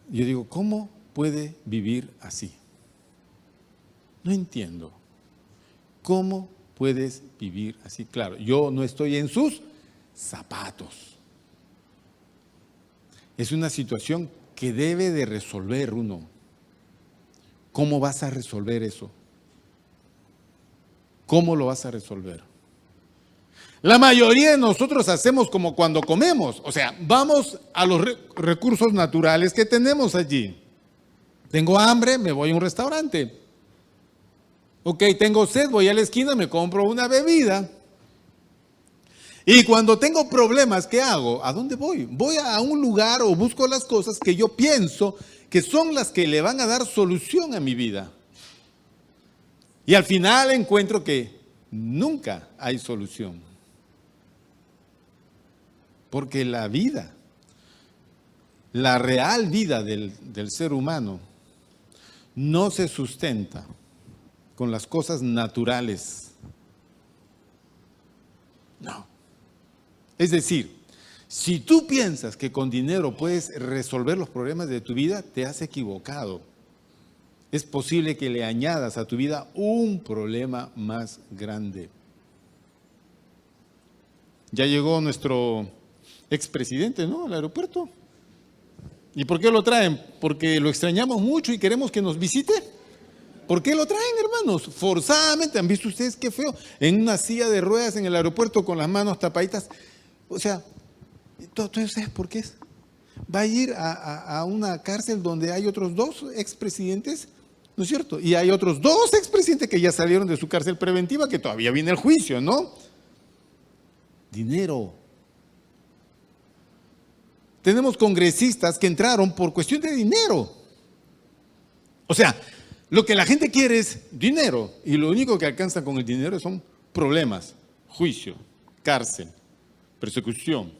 yo digo, ¿cómo puede vivir así? No entiendo. ¿Cómo puedes vivir así? Claro, yo no estoy en sus zapatos. Es una situación que debe de resolver uno. ¿Cómo vas a resolver eso? ¿Cómo lo vas a resolver? La mayoría de nosotros hacemos como cuando comemos, o sea, vamos a los recursos naturales que tenemos allí. Tengo hambre, me voy a un restaurante. Ok, tengo sed, voy a la esquina, me compro una bebida. Y cuando tengo problemas, ¿qué hago? ¿A dónde voy? Voy a un lugar o busco las cosas que yo pienso que son las que le van a dar solución a mi vida. Y al final encuentro que nunca hay solución. Porque la vida, la real vida del ser humano, no se sustenta con las cosas naturales. No. Es decir, si tú piensas que con dinero puedes resolver los problemas de tu vida, te has equivocado. Es posible que le añadas a tu vida un problema más grande. Ya llegó nuestro expresidente, ¿no?, al aeropuerto. ¿Y por qué lo traen? Porque lo extrañamos mucho y queremos que nos visite. ¿Por qué lo traen, hermanos? Forzadamente. ¿Han visto ustedes qué feo? En una silla de ruedas en el aeropuerto con las manos tapaditas. O sea, ¿tú sabes por qué es? Va a ir a una cárcel donde hay otros 2 expresidentes, ¿no es cierto? Y hay otros 2 expresidentes que ya salieron de su cárcel preventiva, que todavía viene el juicio, ¿no? Dinero. Tenemos congresistas que entraron por cuestión de dinero. O sea, lo que la gente quiere es dinero, y lo único que alcanza con el dinero son problemas, juicio, cárcel, persecución.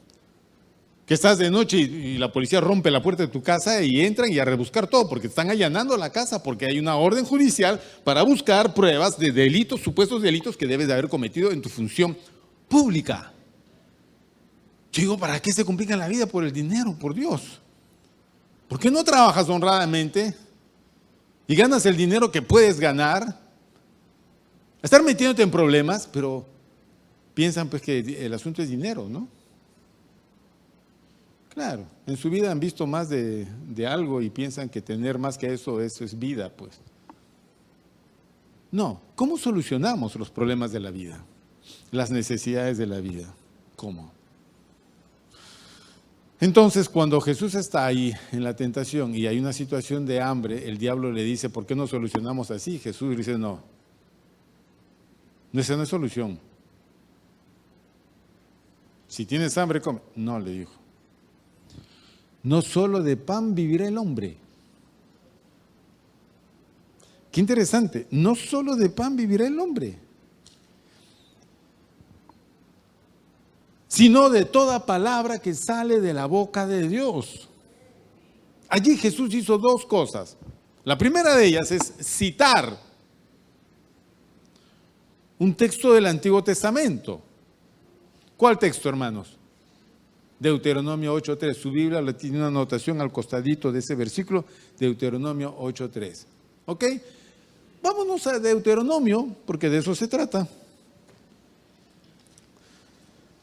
Que estás de noche y la policía rompe la puerta de tu casa y entran y a rebuscar todo, porque están allanando la casa, porque hay una orden judicial para buscar pruebas de delitos, supuestos delitos que debes de haber cometido en tu función pública. Yo digo, ¿para qué se complican la vida por el dinero, por Dios? ¿Por qué no trabajas honradamente y ganas el dinero que puedes ganar? Estar metiéndote en problemas, pero piensan pues que el asunto es dinero, ¿no? Claro, en su vida han visto más de algo y piensan que tener más que eso es vida, pues. No, ¿cómo solucionamos los problemas de la vida? Las necesidades de la vida. ¿Cómo? Entonces, cuando Jesús está ahí en la tentación y hay una situación de hambre, el diablo le dice, ¿por qué no solucionamos así? Jesús le dice, no, esa no es solución. Si tienes hambre, come. No, le dijo. No solo de pan vivirá el hombre. Qué interesante, no solo de pan vivirá el hombre, sino de toda palabra que sale de la boca de Dios. Allí Jesús hizo 2 cosas. La primera de ellas es citar un texto del Antiguo Testamento. ¿Cuál texto, hermanos? Deuteronomio 8.3. Su Biblia le tiene una anotación al costadito de ese versículo, Deuteronomio 8.3. ¿Ok? Vámonos a Deuteronomio, porque de eso se trata.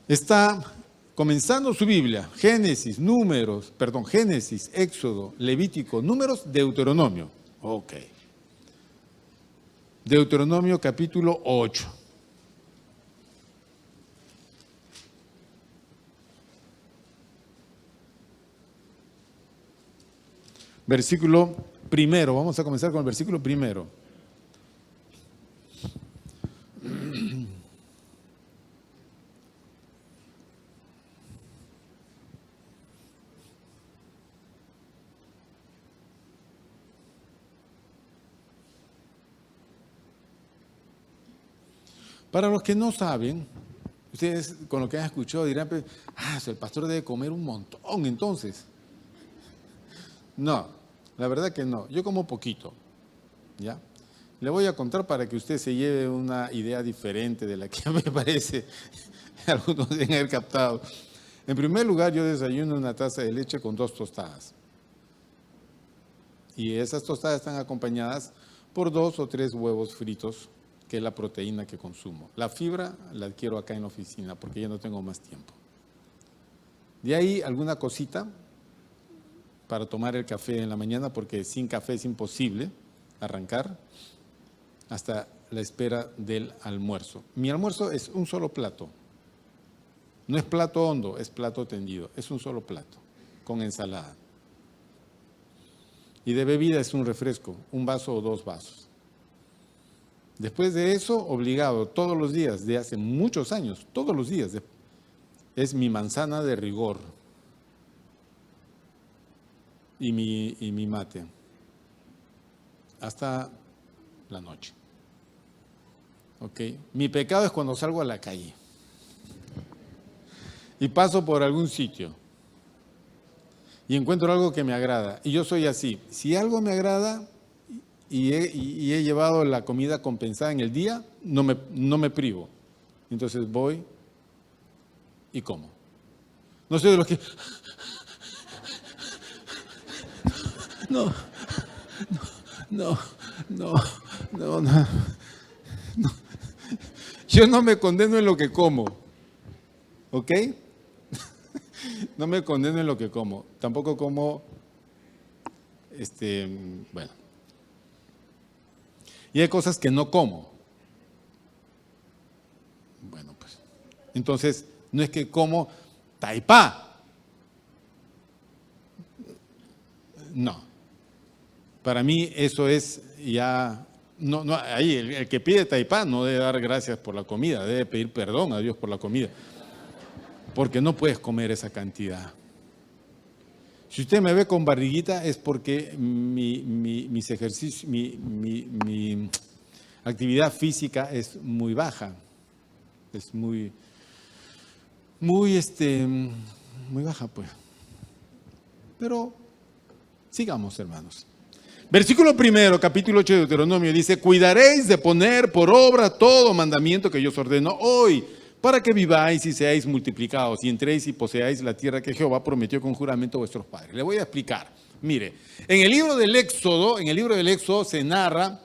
Está comenzando su Biblia, Génesis, Éxodo, Levítico, Números, Deuteronomio. Ok. Deuteronomio capítulo 8. Versículo primero, vamos a comenzar con el versículo primero. Para los que no saben, ustedes con lo que han escuchado dirán, el pastor debe comer un montón entonces. No, la verdad que no. Yo como poquito, ¿ya? Le voy a contar para que usted se lleve una idea diferente de la que me parece algunos deben haber captado. En primer lugar, yo desayuno una taza de leche con 2 tostadas. Y esas tostadas están acompañadas por 2 o 3 huevos fritos, que es la proteína que consumo. La fibra la adquiero acá en la oficina porque ya no tengo más tiempo. De ahí alguna cosita para tomar el café en la mañana, porque sin café es imposible arrancar hasta la espera del almuerzo. Mi almuerzo es un solo plato. No es plato hondo, es plato tendido. Es un solo plato, con ensalada. Y de bebida es un refresco, un vaso o 2 vasos. Después de eso, obligado, todos los días, de hace muchos años, todos los días, es mi manzana de rigor y mi mate, hasta la noche. ¿Ok? Mi pecado es cuando salgo a la calle y paso por algún sitio y encuentro algo que me agrada. Y yo soy así. Si algo me agrada y he llevado la comida compensada en el día, no me privo. Entonces voy y como. No soy de los que... No. Yo no me condeno en lo que como. ¿Ok? No me condeno en lo que como. Tampoco como, bueno. Y hay cosas que no como. Bueno, pues. Entonces, no es que como taipá. No. Para mí eso es ya... No, ahí el que pide taipá no debe dar gracias por la comida, debe pedir perdón a Dios por la comida. Porque no puedes comer esa cantidad. Si usted me ve con barriguita es porque mis ejercicios, mi actividad física es muy baja. Es muy baja, pues. Pero sigamos, hermanos. Versículo 1, capítulo 8 de Deuteronomio dice: cuidaréis de poner por obra todo mandamiento que yo os ordeno hoy, para que viváis y seáis multiplicados y entréis y poseáis la tierra que Jehová prometió con juramento a vuestros padres. Le voy a explicar. Mire, en el libro del Éxodo se narra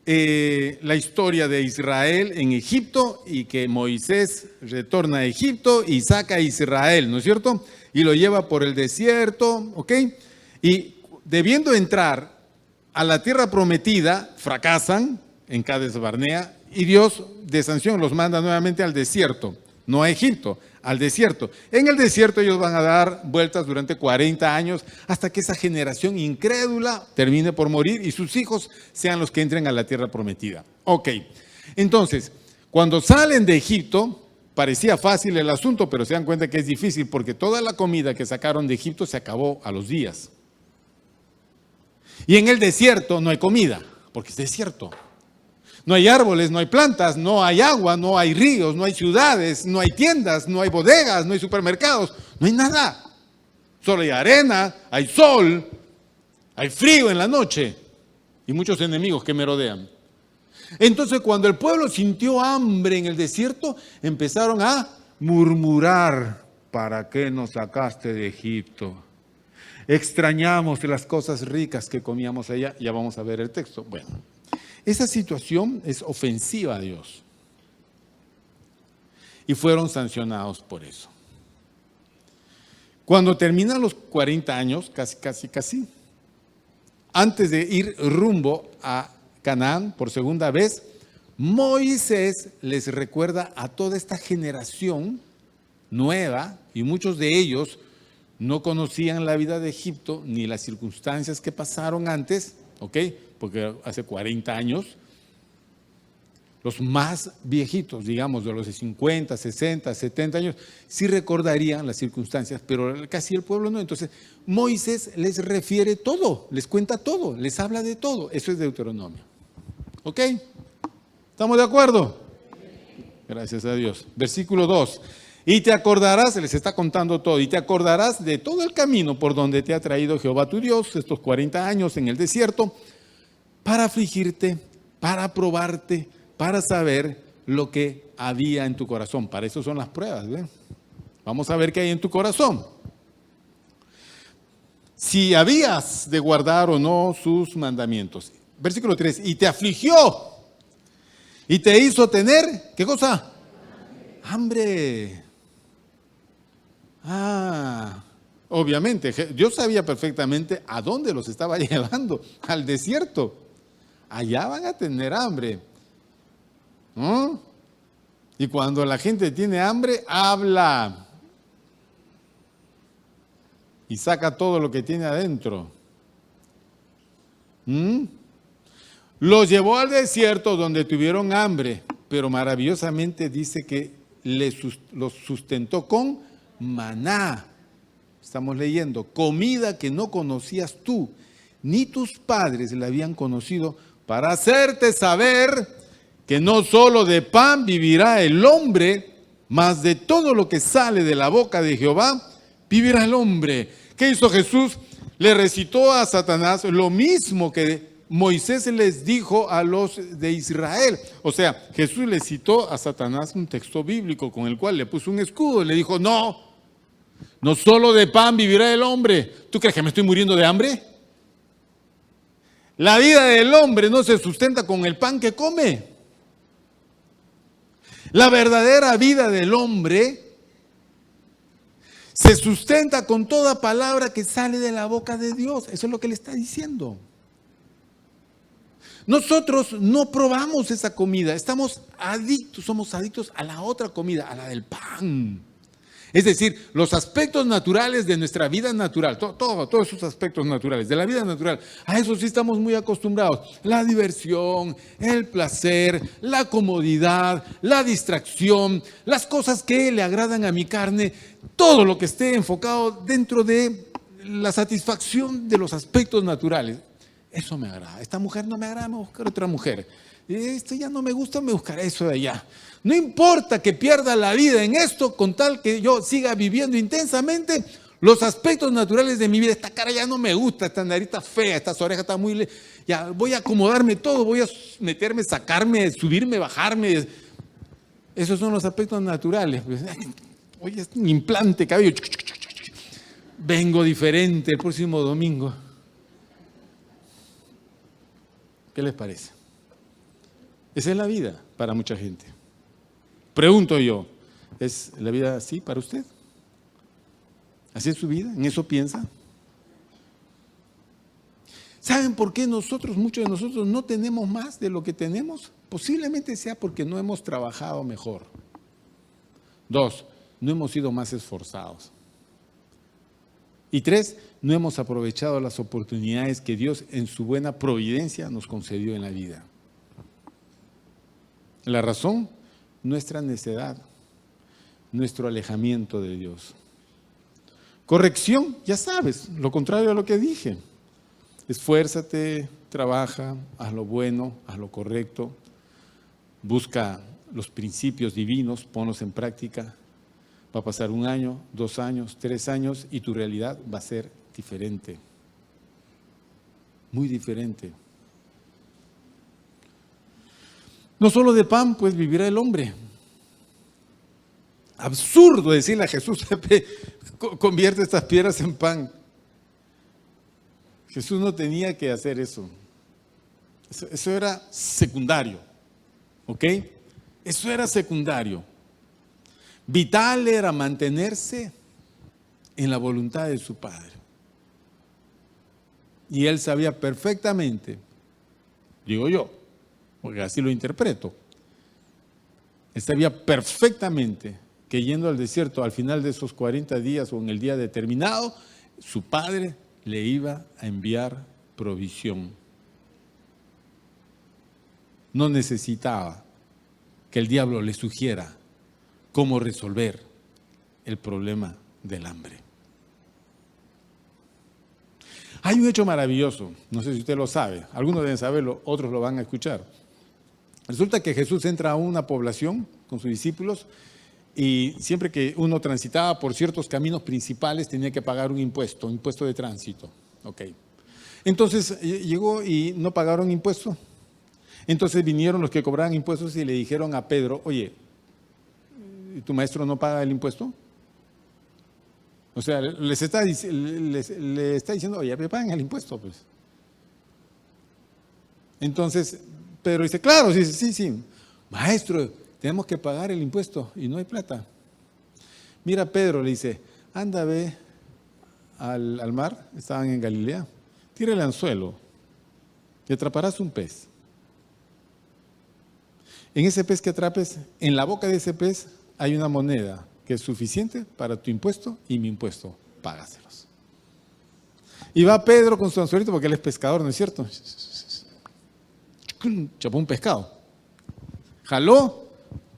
la historia de Israel en Egipto y que Moisés retorna a Egipto y saca a Israel, ¿no es cierto? Y lo lleva por el desierto, ¿ok? Y debiendo entrar a la tierra prometida, fracasan en Cades Barnea y Dios de sanción los manda nuevamente al desierto, no a Egipto, al desierto. En el desierto ellos van a dar vueltas durante 40 años hasta que esa generación incrédula termine por morir y sus hijos sean los que entren a la tierra prometida. Ok, entonces, cuando salen de Egipto, parecía fácil el asunto, pero se dan cuenta que es difícil porque toda la comida que sacaron de Egipto se acabó a los días. Y en el desierto no hay comida, porque es desierto. No hay árboles, no hay plantas, no hay agua, no hay ríos, no hay ciudades, no hay tiendas, no hay bodegas, no hay supermercados, no hay nada. Solo hay arena, hay sol, hay frío en la noche y muchos enemigos que merodean. Entonces, cuando el pueblo sintió hambre en el desierto, empezaron a murmurar: ¿para qué nos sacaste de Egipto? Extrañamos las cosas ricas que comíamos allá. Ya vamos a ver el texto. Bueno, esa situación es ofensiva a Dios. Y fueron sancionados por eso. Cuando terminan los 40 años, casi, antes de ir rumbo a Canaán por segunda vez, Moisés les recuerda a toda esta generación nueva, y muchos de ellos no conocían la vida de Egipto ni las circunstancias que pasaron antes, ¿ok? Porque hace 40 años, los más viejitos, digamos, de los de 50, 60, 70 años, sí recordarían las circunstancias, pero casi el pueblo no. Entonces, Moisés les refiere todo, les cuenta todo, les habla de todo. Eso es Deuteronomio. ¿Ok? ¿Estamos de acuerdo? Gracias a Dios. Versículo 2. Y te acordarás, les está contando todo, y te acordarás de todo el camino por donde te ha traído Jehová tu Dios estos 40 años en el desierto, para afligirte, para probarte, para saber lo que había en tu corazón. Para eso son las pruebas, ¿ven? Vamos a ver qué hay en tu corazón. Si habías de guardar o no sus mandamientos. Versículo 3. Y te afligió y te hizo tener, ¿qué cosa? Hambre. Obviamente, Dios sabía perfectamente a dónde los estaba llevando, al desierto. Allá van a tener hambre, ¿no? Y cuando la gente tiene hambre, habla y saca todo lo que tiene adentro. Los llevó al desierto donde tuvieron hambre, pero maravillosamente dice que los sustentó con maná. Estamos leyendo, comida que no conocías tú, ni tus padres la habían conocido, para hacerte saber que no solo de pan vivirá el hombre, mas de todo lo que sale de la boca de Jehová vivirá el hombre. ¿Qué hizo Jesús? Le recitó a Satanás lo mismo que Moisés les dijo a los de Israel. O sea, Jesús le citó a Satanás un texto bíblico con el cual le puso un escudo y le dijo, no solo de pan vivirá el hombre. ¿Tú crees que me estoy muriendo de hambre? La vida del hombre no se sustenta con el pan que come. La verdadera vida del hombre se sustenta con toda palabra que sale de la boca de Dios. Eso es lo que le está diciendo. Nosotros no probamos esa comida, somos adictos a la otra comida, a la del pan. Es decir, los aspectos naturales de nuestra vida natural, todos esos aspectos naturales de la vida natural, a eso sí estamos muy acostumbrados. La diversión, el placer, la comodidad, la distracción, las cosas que le agradan a mi carne, todo lo que esté enfocado dentro de la satisfacción de los aspectos naturales. Eso me agrada. Esta mujer no me agrada, me voy a buscar otra mujer. Esto ya no me gusta, me buscaré eso de allá. No importa que pierda la vida en esto, con tal que yo siga viviendo intensamente los aspectos naturales de mi vida. Esta cara ya no me gusta, esta nariz está fea, estas orejas están muy... Ya voy a acomodarme todo, voy a meterme, sacarme, subirme, bajarme. Esos son los aspectos naturales. Oye, es un implante, cabello. Vengo diferente el próximo domingo. ¿Qué les parece? Esa es la vida para mucha gente. Pregunto yo, ¿es la vida así para usted? ¿Así es su vida? ¿En eso piensa? ¿Saben por qué muchos de nosotros no tenemos más de lo que tenemos? Posiblemente sea porque no hemos trabajado mejor. 2, no hemos sido más esforzados. Y 3, no hemos aprovechado las oportunidades que Dios en su buena providencia nos concedió en la vida. La razón, nuestra necedad, nuestro alejamiento de Dios. Corrección, ya sabes, lo contrario a lo que dije. Esfuérzate, trabaja, haz lo bueno, haz lo correcto, busca los principios divinos, ponlos en práctica. Va a pasar 1 año, 2 años, 3 años y tu realidad va a ser diferente. Muy diferente. No solo de pan, pues vivirá el hombre. Absurdo decirle a Jesús, convierte estas piedras en pan. Jesús no tenía que hacer eso. Eso era secundario. ¿Ok? Eso era secundario. Vital era mantenerse en la voluntad de su Padre. Y él sabía perfectamente, digo yo, porque así lo interpreto, él sabía perfectamente que yendo al desierto al final de esos 40 días o en el día determinado, su Padre le iba a enviar provisión. No necesitaba que el diablo le sugiera cómo resolver el problema del hambre. Hay un hecho maravilloso, no sé si usted lo sabe, algunos deben saberlo, otros lo van a escuchar. Resulta que Jesús entra a una población con sus discípulos y siempre que uno transitaba por ciertos caminos principales tenía que pagar un impuesto de tránsito. Okay. Entonces llegó y no pagaron impuesto. Entonces vinieron los que cobraban impuestos y le dijeron a Pedro, oye, ¿tu maestro no paga el impuesto? O sea, le está diciendo, oye, me pagan el impuesto, pues. Entonces Pedro dice, claro, sí, maestro, tenemos que pagar el impuesto y no hay plata. Mira, Pedro le dice, anda, ve al mar, estaban en Galilea, tira el anzuelo y atraparás un pez. En ese pez que atrapes, en la boca de ese pez hay una moneda que es suficiente para tu impuesto y mi impuesto, págaselos. Y va Pedro con su anzuelito porque él es pescador, ¿no es cierto? Chapó un pescado, jaló,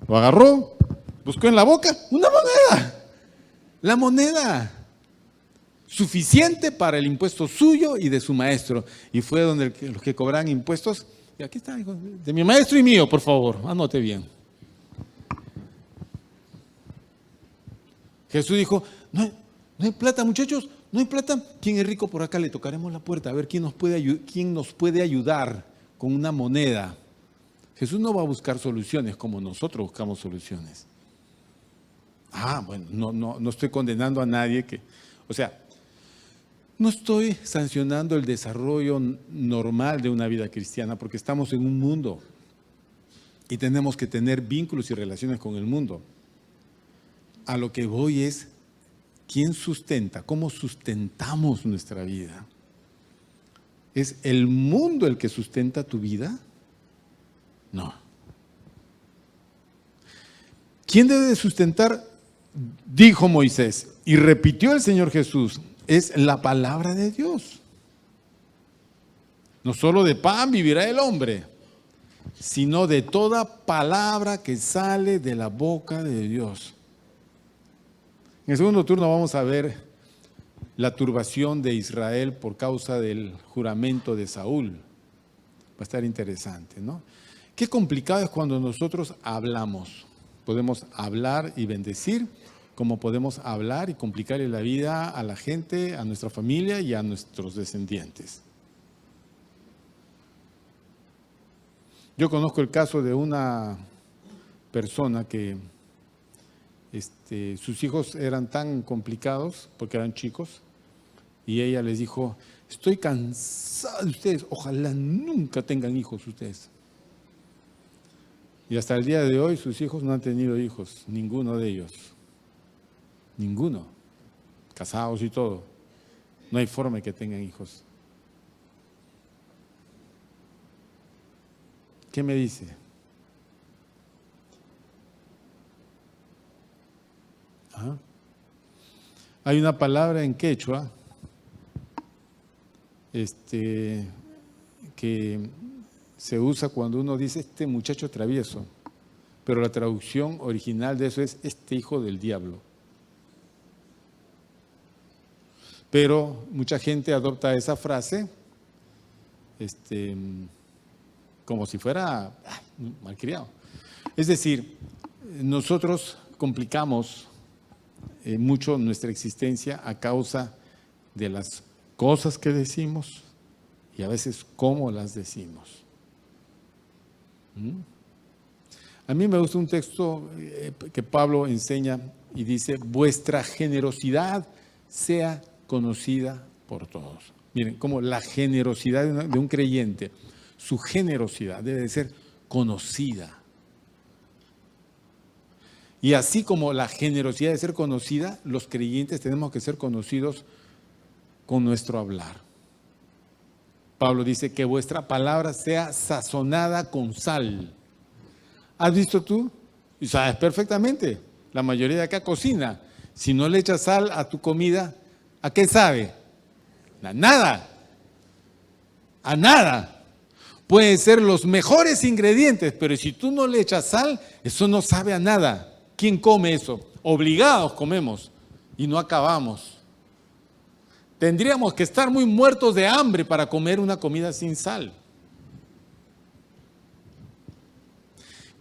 lo agarró, buscó en la boca una moneda, la moneda suficiente para el impuesto suyo y de su maestro. Y fue donde los que cobraban impuestos, y aquí está, hijo, de mi maestro y mío, por favor, anote bien. Jesús dijo, no hay plata, muchachos, no hay plata. ¿Quién es rico por acá? Le tocaremos la puerta a ver quién nos puede ayudar con una moneda. Jesús no va a buscar soluciones como nosotros buscamos soluciones. Bueno, no estoy condenando a nadie no estoy sancionando el desarrollo normal de una vida cristiana porque estamos en un mundo y tenemos que tener vínculos y relaciones con el mundo. A lo que voy es, ¿quién sustenta? ¿Cómo sustentamos nuestra vida? ¿Es el mundo el que sustenta tu vida? No. ¿Quién debe de sustentar? Dijo Moisés y repitió el Señor Jesús, es la palabra de Dios. No solo de pan vivirá el hombre, sino de toda palabra que sale de la boca de Dios. En el segundo turno vamos a ver la turbación de Israel por causa del juramento de Saúl. Va a estar interesante, ¿no? Qué complicado es cuando nosotros hablamos. Podemos hablar y bendecir, como podemos hablar y complicarle la vida a la gente, a nuestra familia y a nuestros descendientes. Yo conozco el caso de una persona que sus hijos eran tan complicados porque eran chicos y ella les dijo, estoy cansada de ustedes, ojalá nunca tengan hijos ustedes. Y hasta el día de hoy sus hijos no han tenido hijos, ninguno de ellos. Ninguno. Casados y todo. No hay forma de que tengan hijos. ¿Qué me dice? Hay una palabra en quechua que se usa cuando uno dice este muchacho travieso, pero la traducción original de eso es este hijo del diablo. Pero mucha gente adopta esa frase como si fuera malcriado. Es decir, nosotros complicamos mucho nuestra existencia a causa de las cosas que decimos y a veces cómo las decimos. A mí me gusta un texto que Pablo enseña y dice, vuestra generosidad sea conocida por todos. Miren, como la generosidad de un creyente, su generosidad debe de ser conocida. Y así como la generosidad de ser conocida, los creyentes tenemos que ser conocidos con nuestro hablar. Pablo dice que vuestra palabra sea sazonada con sal. ¿Has visto tú? Y sabes perfectamente, la mayoría de acá cocina. Si no le echas sal a tu comida, ¿a qué sabe? A nada. A nada. Pueden ser los mejores ingredientes, pero si tú no le echas sal, eso no sabe a nada. ¿Quién come eso? Obligados comemos y no acabamos. Tendríamos que estar muy muertos de hambre para comer una comida sin sal.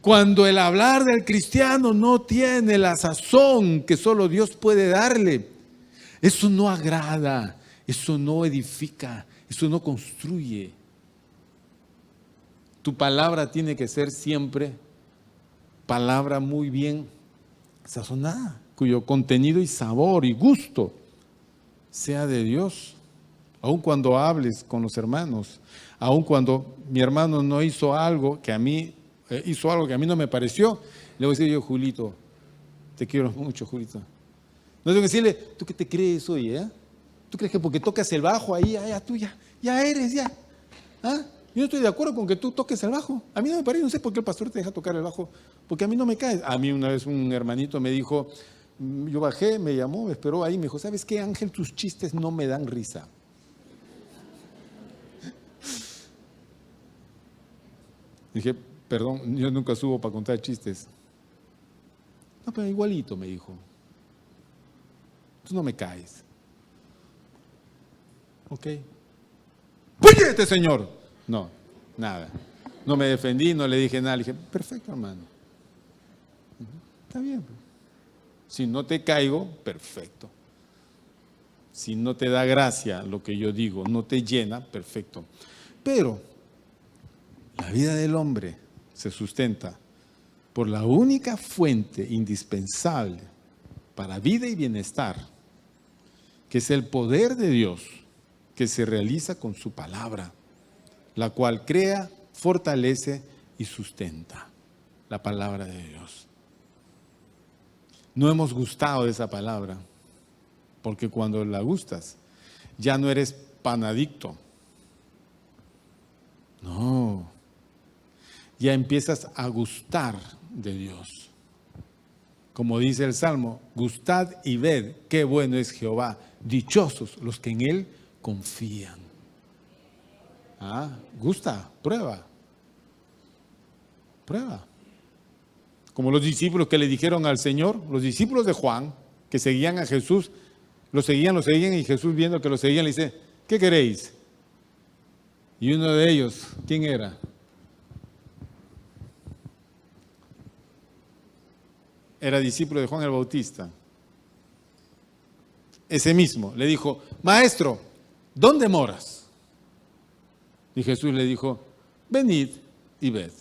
Cuando el hablar del cristiano no tiene la sazón que solo Dios puede darle, eso no agrada, eso no edifica, eso no construye. Tu palabra tiene que ser siempre palabra muy bien sazonada, cuyo contenido y sabor y gusto sea de Dios. Aun cuando hables con los hermanos, aun cuando mi hermano no hizo algo que a mí no me pareció, le voy a decir yo, Julito, te quiero mucho, Julito. No tengo que decirle, ¿tú qué te crees hoy? ¿Tú crees que porque tocas el bajo ahí, ya tú ya eres, ya? ¿Ah? Yo no estoy de acuerdo con que tú toques el bajo. A mí no me parece, no sé por qué el pastor te deja tocar el bajo, porque a mí no me cae. A mí una vez un hermanito me dijo, yo bajé, me llamó, me esperó ahí, me dijo, ¿sabes qué, Ángel? Tus chistes no me dan risa. Dije, perdón, yo nunca subo para contar chistes. No, pero igualito, me dijo. Tú no me caes. Ok. ¡Puñete, señor! No, nada. No me defendí, no le dije nada. Le dije, perfecto, hermano. Está bien. Si no te caigo, perfecto. Si no te da gracia lo que yo digo, no te llena, perfecto. Pero la vida del hombre se sustenta por la única fuente indispensable para vida y bienestar, que es el poder de Dios que se realiza con su palabra, la cual crea, fortalece y sustenta. La palabra de Dios. No hemos gustado de esa palabra, porque cuando la gustas, ya no eres panadicto. No. Ya empiezas a gustar de Dios. Como dice el Salmo, gustad y ved qué bueno es Jehová, dichosos los que en Él confían. Gusta, prueba. Prueba. Como los discípulos que le dijeron al Señor, los discípulos de Juan, que seguían a Jesús, lo seguían, y Jesús viendo que lo seguían le dice, ¿qué queréis? Y uno de ellos, ¿quién era? Era discípulo de Juan el Bautista. Ese mismo le dijo, maestro, ¿dónde moras? Y Jesús le dijo, venid y ved.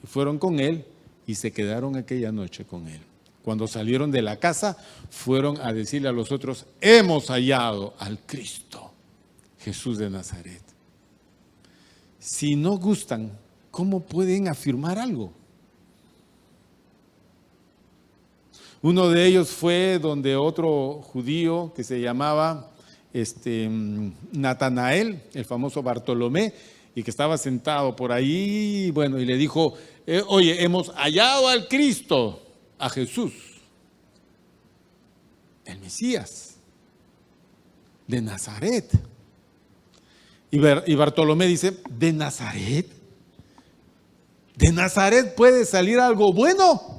Y fueron con él y se quedaron aquella noche con él. Cuando salieron de la casa, fueron a decirle a los otros, hemos hallado al Cristo, Jesús de Nazaret. Si no gustan, ¿cómo pueden afirmar algo? Uno de ellos fue donde otro judío que se llamaba Natanael, el famoso Bartolomé, y que estaba sentado por ahí, bueno, y le dijo, oye, hemos hallado al Cristo, a Jesús, el Mesías, de Nazaret. Y Bartolomé dice, ¿de Nazaret? ¿De Nazaret puede salir algo bueno?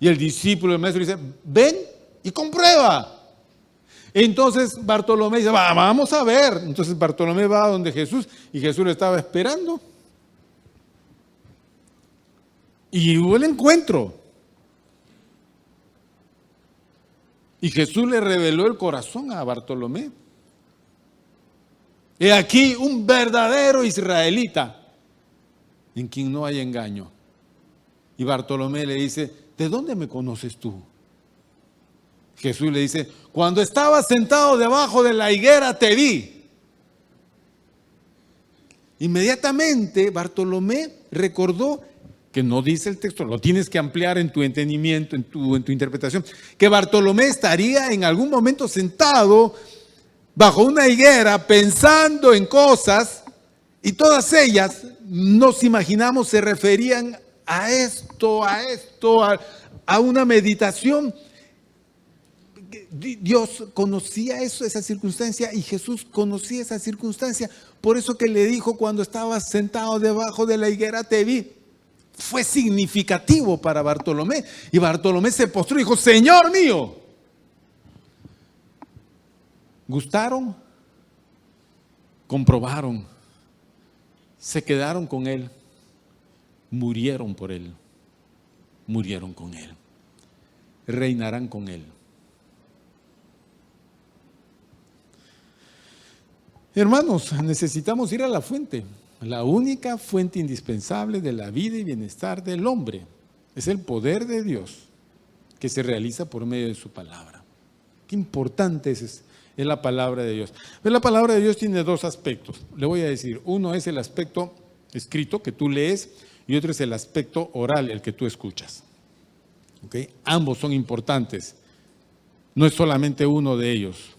Y el discípulo del maestro dice, ven y comprueba. Entonces Bartolomé dice, vamos a ver. Entonces Bartolomé va a donde Jesús y Jesús lo estaba esperando. Y hubo el encuentro. Y Jesús le reveló el corazón a Bartolomé. He aquí un verdadero israelita en quien no hay engaño. Y Bartolomé le dice, ¿de dónde me conoces tú? Jesús le dice, cuando estabas sentado debajo de la higuera te vi. Inmediatamente Bartolomé recordó, que no dice el texto, lo tienes que ampliar en tu entendimiento, en tu interpretación, que Bartolomé estaría en algún momento sentado bajo una higuera pensando en cosas y todas ellas, nos imaginamos, se referían a esto, a una meditación. Dios conocía eso, esa circunstancia, y Jesús conocía esa circunstancia. Por eso que le dijo, cuando estabas sentado debajo de la higuera te vi. Fue significativo para Bartolomé. Y Bartolomé se postró y dijo, Señor mío. ¿Gustaron? Comprobaron. Se quedaron con él. murieron por Él, murieron con Él, reinarán con Él. Hermanos, necesitamos ir a la fuente, la única fuente indispensable de la vida y bienestar del hombre. Es el poder de Dios que se realiza por medio de su palabra. Qué importante es la palabra de Dios. Pero la palabra de Dios tiene dos aspectos. Le voy a decir, uno es el aspecto escrito que tú lees y otro es el aspecto oral, el que tú escuchas. ¿Okay? Ambos son importantes. No es solamente uno de ellos.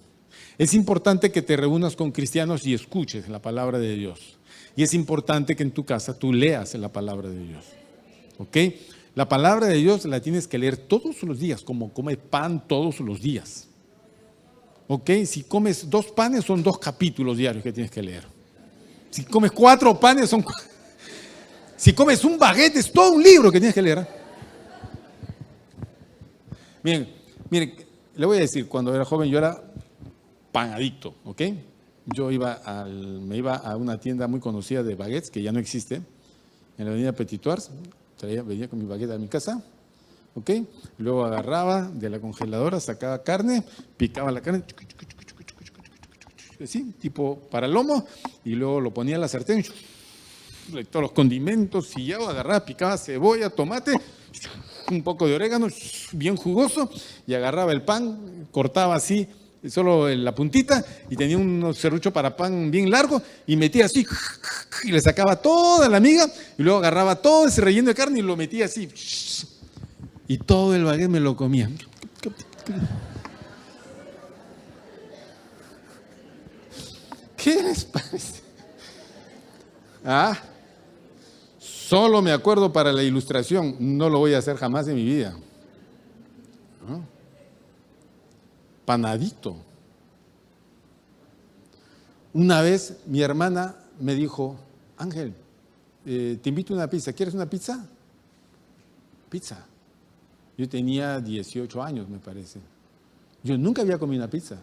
Es importante que te reúnas con cristianos y escuches la palabra de Dios. Y es importante que en tu casa tú leas la palabra de Dios. ¿Ok? La palabra de Dios la tienes que leer todos los días, como comes pan todos los días. ¿Ok? Si comes 2 panes, son 2 capítulos diarios que tienes que leer. Si comes 4 panes, son... Si comes un baguette, es todo un libro que tienes que leer. Miren, le voy a decir, cuando era joven yo era pan adicto, ¿ok? Yo me iba a una tienda muy conocida de baguettes, que ya no existe, en la avenida Petitoires, venía con mi baguette a mi casa, ¿ok? Luego agarraba de la congeladora, sacaba carne, picaba la carne, así, tipo para lomo, y luego lo ponía en la sartén, todos los condimentos, y ya agarraba, picaba cebolla, tomate, un poco de orégano, bien jugoso, y agarraba el pan, cortaba así, solo la puntita, y tenía un serrucho para pan bien largo, y metía así, y le sacaba toda la miga, y luego agarraba todo ese relleno de carne y lo metía así, y todo el baguette me lo comía. ¿Qué les parece? Solo me acuerdo para la ilustración, no lo voy a hacer jamás en mi vida. Panadito. Una vez mi hermana me dijo, Ángel, te invito a una pizza, ¿quieres una pizza? Pizza. Yo tenía 18 años, me parece. Yo nunca había comido una pizza.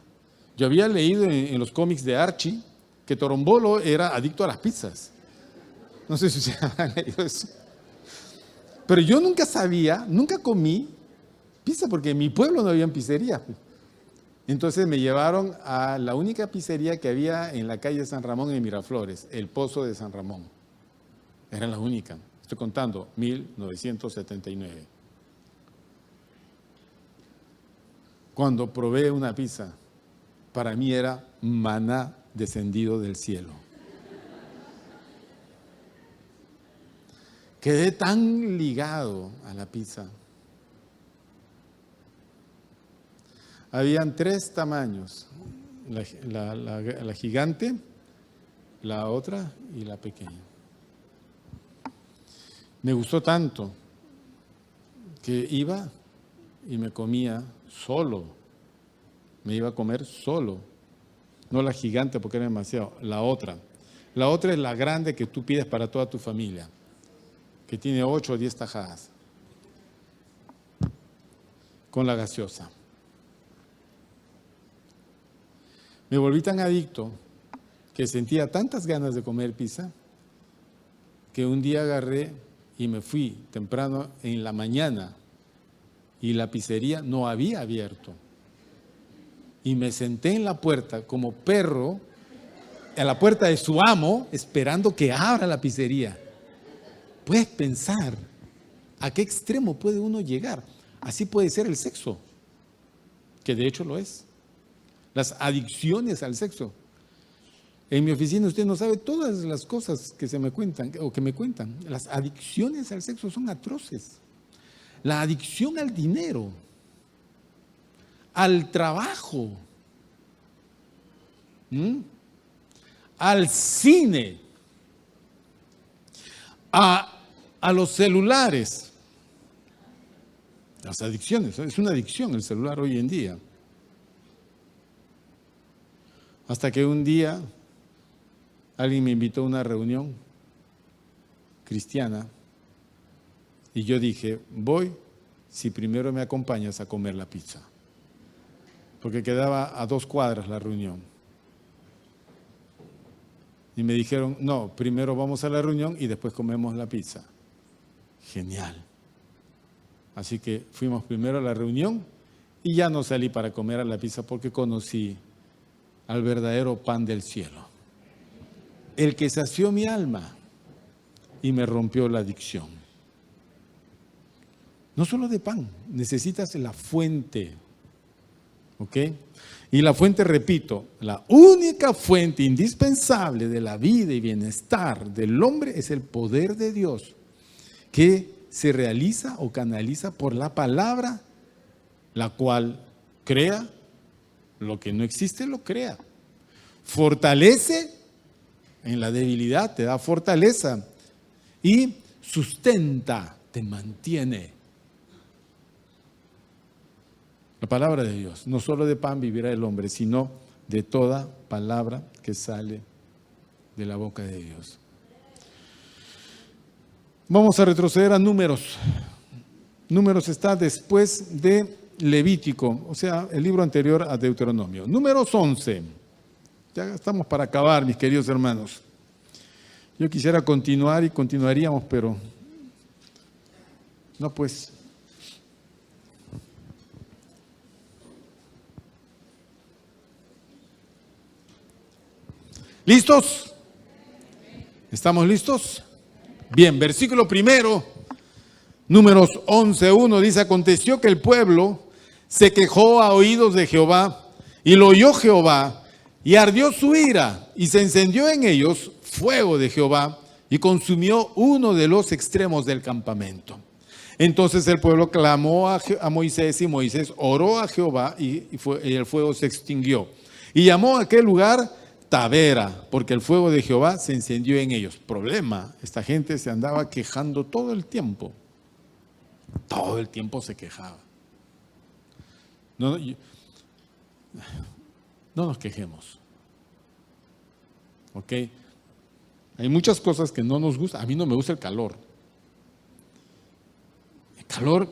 Yo había leído en los cómics de Archie que Torombolo era adicto a las pizzas. No sé si ustedes han leído eso. Pero yo nunca sabía, nunca comí pizza porque en mi pueblo no había pizzería. Entonces me llevaron a la única pizzería que había en la calle San Ramón en Miraflores, el Pozo de San Ramón. Era la única. Estoy contando, 1979. Cuando probé una pizza, para mí era maná descendido del cielo. Quedé tan ligado a la pizza. Habían 3 tamaños, la gigante, la otra y la pequeña. Me gustó tanto que iba y me comía solo. Me iba a comer solo. No la gigante porque era demasiado, la otra. La otra es la grande que tú pides para toda tu familia, que tiene 8 o 10 tajadas, con la gaseosa. Me volví tan adicto que sentía tantas ganas de comer pizza que un día agarré y me fui temprano en la mañana y la pizzería no había abierto. Y me senté en la puerta como perro, a la puerta de su amo, esperando que abra la pizzería. Puedes pensar a qué extremo puede uno llegar. Así puede ser el sexo, que de hecho lo es. Las adicciones al sexo. En mi oficina usted no sabe todas las cosas que se me cuentan o que me cuentan. Las adicciones al sexo son atroces. La adicción al dinero, al trabajo, al cine, a los celulares. Las adicciones, es una adicción el celular hoy en día. Hasta que un día alguien me invitó a una reunión cristiana y yo dije, voy si primero me acompañas a comer la pizza. Porque quedaba a 2 cuadras la reunión. Y me dijeron, no, primero vamos a la reunión y después comemos la pizza. Genial. Así que fuimos primero a la reunión y ya no salí para comer a la pizza porque conocí al verdadero pan del cielo, el que sació mi alma y me rompió la adicción. No solo de pan, necesitas la fuente, ¿ok? Y la fuente, repito, la única fuente indispensable de la vida y bienestar del hombre es el poder de Dios, que se realiza o canaliza por la palabra, la cual crea lo que no existe, lo crea. Fortalece en la debilidad, te da fortaleza y sustenta, te mantiene. La palabra de Dios, no solo de pan vivirá el hombre, sino de toda palabra que sale de la boca de Dios. Vamos a retroceder a Números. Números está después de Levítico, o sea, el libro anterior a Deuteronomio. Números 11. Ya estamos para acabar, mis queridos hermanos. Yo quisiera continuar y continuaríamos, pero no, pues. ¿Listos? ¿Estamos listos? Bien, versículo primero, Números 11:1 dice: aconteció que el pueblo se quejó a oídos de Jehová, y lo oyó Jehová, y ardió su ira, y se encendió en ellos fuego de Jehová, y consumió uno de los extremos del campamento. Entonces el pueblo clamó a Moisés, y Moisés oró a Jehová, y el fuego se extinguió. Y llamó a aquel lugar Tabera, porque el fuego de Jehová se encendió en ellos. Problema, esta gente se andaba quejando todo el tiempo. Todo el tiempo se quejaba. No nos quejemos. ¿Ok? Hay muchas cosas que no nos gustan. A mí no me gusta el calor. El calor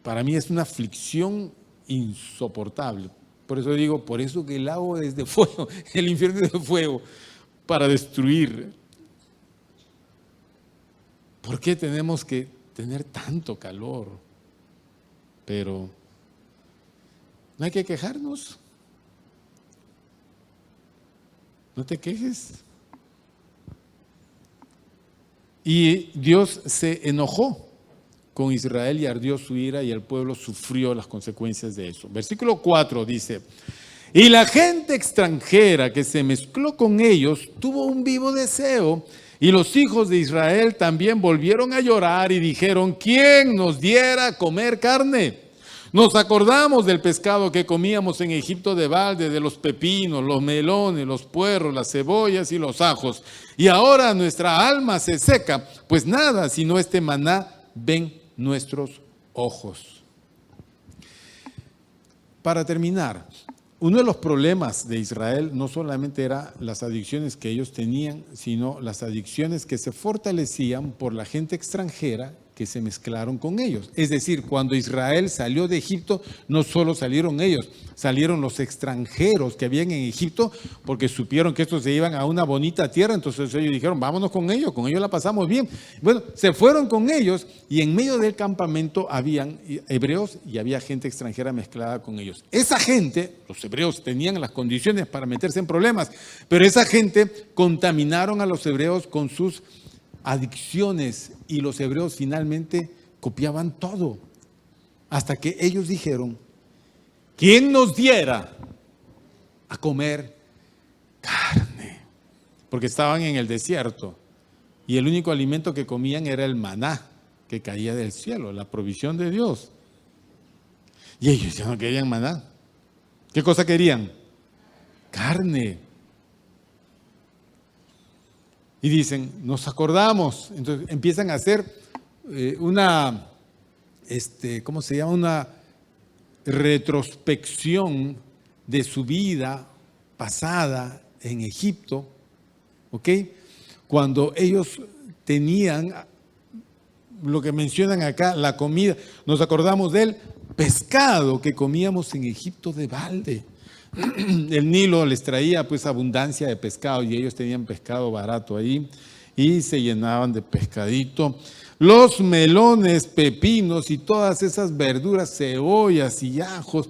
para mí es una aflicción insoportable. Por eso digo, por eso que el lago es de fuego, el infierno es de fuego, para destruir. ¿Por qué tenemos que tener tanto calor? Pero no hay que quejarnos. No te quejes. Y Dios se enojó con Israel y ardió su ira, y el pueblo sufrió las consecuencias de eso. Versículo 4 dice: y la gente extranjera que se mezcló con ellos tuvo un vivo deseo, y los hijos de Israel también volvieron a llorar y dijeron: ¿quién nos diera a comer carne? Nos acordamos del pescado que comíamos en Egipto de balde, de los pepinos, los melones, los puerros, las cebollas y los ajos. Y ahora nuestra alma se seca, pues nada sino este maná ven nuestros ojos. Para terminar, uno de los problemas de Israel no solamente eran las adicciones que ellos tenían, sino las adicciones que se fortalecían por la gente extranjera que se mezclaron con ellos. Es decir, cuando Israel salió de Egipto, no solo salieron ellos, salieron los extranjeros que habían en Egipto, porque supieron que estos se iban a una bonita tierra, entonces ellos dijeron: vámonos con ellos la pasamos bien. Bueno, se fueron con ellos, y en medio del campamento habían hebreos y había gente extranjera mezclada con ellos. Esa gente, los hebreos tenían las condiciones para meterse en problemas, pero esa gente contaminaron a los hebreos con sus adicciones, y los hebreos finalmente copiaban todo, hasta que ellos dijeron: ¿quién nos diera a comer carne? Porque estaban en el desierto y el único alimento que comían era el maná que caía del cielo, la provisión de Dios. Y ellos ya no querían maná. ¿Qué cosa querían? Carne. Y dicen: nos acordamos. Entonces empiezan a hacer una retrospección de su vida pasada en Egipto, ¿ok? Cuando ellos tenían lo que mencionan acá, la comida. Nos acordamos del pescado que comíamos en Egipto de balde. El Nilo les traía pues abundancia de pescado, y ellos tenían pescado barato ahí y se llenaban de pescadito. Los melones, pepinos y todas esas verduras, cebollas y ajos,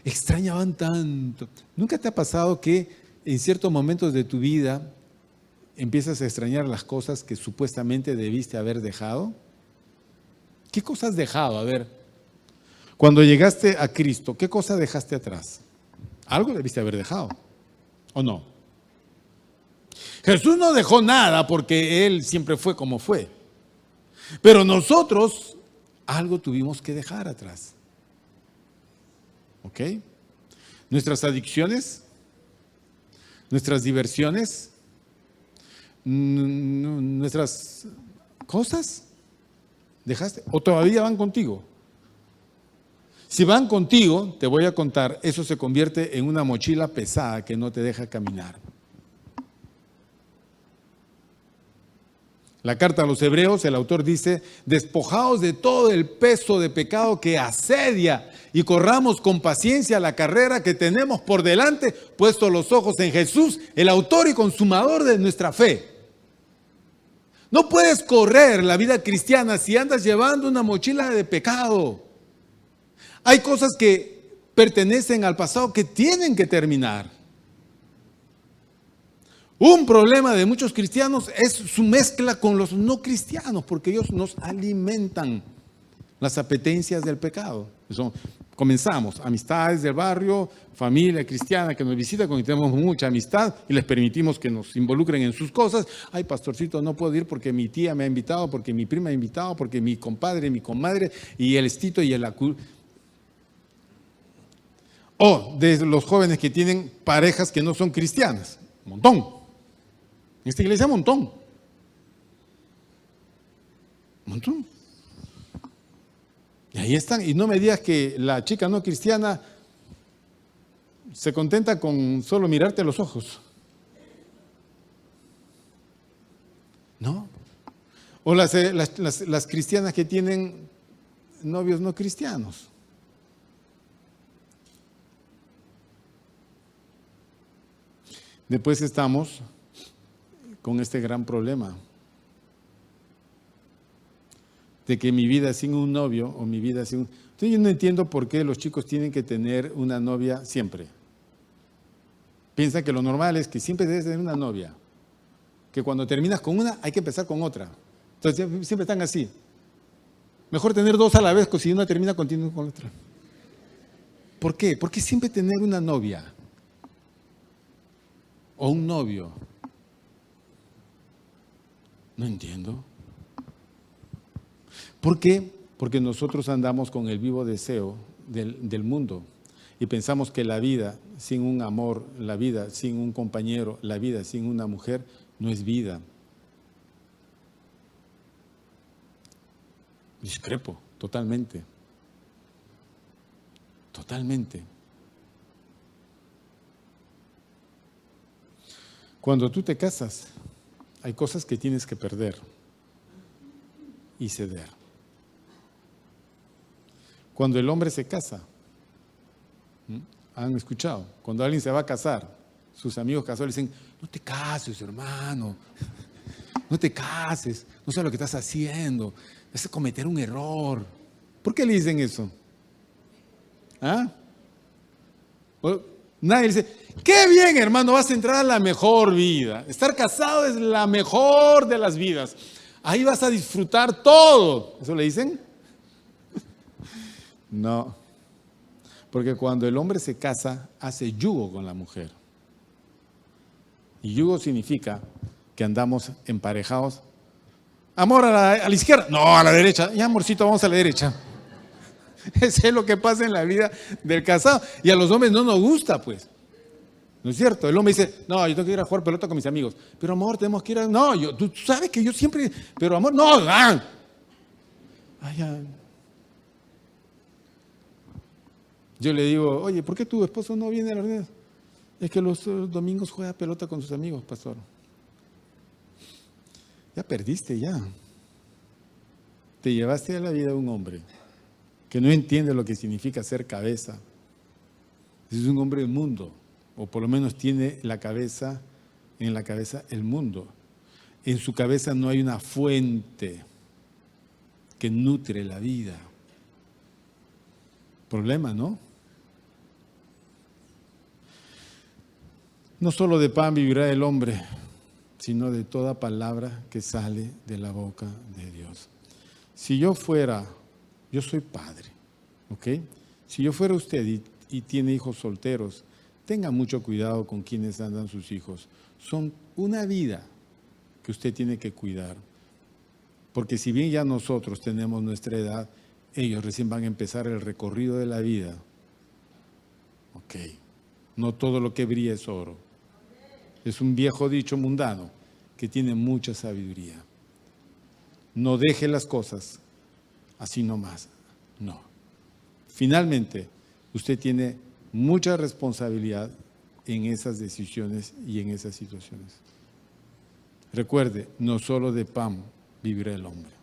extrañaban tanto. ¿Nunca te ha pasado que en ciertos momentos de tu vida empiezas a extrañar las cosas que supuestamente debiste haber dejado? ¿Qué cosas has dejado? A ver, cuando llegaste a Cristo, ¿qué cosa dejaste atrás? Algo debiste haber dejado, ¿o no? Jesús no dejó nada porque Él siempre fue como fue. Pero nosotros algo tuvimos que dejar atrás. ¿Ok? Nuestras adicciones, nuestras diversiones, nuestras cosas, ¿dejaste? ¿O todavía van contigo? Si van contigo, te voy a contar, eso se convierte en una mochila pesada que no te deja caminar. La carta a los Hebreos, el autor dice, despojaos de todo el peso de pecado que asedia y corramos con paciencia la carrera que tenemos por delante, puesto los ojos en Jesús, el autor y consumador de nuestra fe. No puedes correr la vida cristiana si andas llevando una mochila de pecado. Hay cosas que pertenecen al pasado que tienen que terminar. Un problema de muchos cristianos es su mezcla con los no cristianos, porque ellos nos alimentan las apetencias del pecado. Comenzamos, amistades del barrio, familia cristiana que nos visita, con quien tenemos mucha amistad y les permitimos que nos involucren en sus cosas. Ay, pastorcito, no puedo ir porque mi tía me ha invitado, porque mi prima me ha invitado, porque mi compadre, mi comadre, y el estito y el acu. O de los jóvenes que tienen parejas que no son cristianas, un montón. En esta iglesia un montón. Un montón. Y ahí están. Y no me digas que la chica no cristiana se contenta con solo mirarte a los ojos. ¿No? O las cristianas que tienen novios no cristianos. Después estamos con este gran problema de que mi vida sin un novio o mi vida sin un... Entonces yo no entiendo por qué los chicos tienen que tener una novia siempre. Piensan que lo normal es que siempre debes tener una novia, que cuando terminas con una hay que empezar con otra. Entonces siempre están así. Mejor tener dos a la vez, si una termina continúa con la otra. ¿Por qué? ¿Por qué siempre tener una novia o un novio? No entiendo. ¿Por qué? Porque nosotros andamos con el vivo deseo del mundo y pensamos que la vida sin un amor, la vida sin un compañero, la vida sin una mujer no es vida. Discrepo, totalmente. Totalmente. Cuando tú te casas, hay cosas que tienes que perder y ceder. Cuando el hombre se casa, ¿han escuchado? Cuando alguien se va a casar, sus amigos casados le dicen, no te cases, hermano, no te cases, no sabes lo que estás haciendo, es cometer un error. ¿Por qué le dicen eso? ¿Ah? Nadie dice, qué bien, hermano, vas a entrar a la mejor vida. Estar casado es la mejor de las vidas. Ahí vas a disfrutar todo. ¿Eso le dicen? No. Porque cuando el hombre se casa, hace yugo con la mujer. Y yugo significa que andamos emparejados. Amor a la izquierda. No, a la derecha. Ya, amorcito, vamos a la derecha. Eso es lo que pasa en la vida del casado. Y a los hombres no nos gusta, pues. ¿No es cierto? El hombre dice, no, yo tengo que ir a jugar pelota con mis amigos. Pero amor, tenemos que ir a... No, tú sabes que yo siempre... Pero amor, no. ¡Ah! Ay, ya. Yo le digo, oye, ¿por qué tu esposo no viene a la reunión? Es que los domingos juega pelota con sus amigos, pastor. Ya perdiste, ya. Te llevaste a la vida de un hombre que no entiende lo que significa ser cabeza. Es un hombre del mundo, o por lo menos tiene en la cabeza el mundo. En su cabeza no hay una fuente. que nutre la vida. Problema, ¿no? No solo de pan vivirá el hombre, sino de toda palabra que sale de la boca de Dios. Si yo soy padre, ¿ok? Si yo fuera usted y tiene hijos solteros, tenga mucho cuidado con quienes andan sus hijos. Son una vida que usted tiene que cuidar. Porque si bien ya nosotros tenemos nuestra edad, ellos recién van a empezar el recorrido de la vida. Ok, no todo lo que brilla es oro. Es un viejo dicho mundano que tiene mucha sabiduría. No deje las cosas así nomás. No. Finalmente, usted tiene mucha responsabilidad en esas decisiones y en esas situaciones. Recuerde, no solo de pan vivirá el hombre.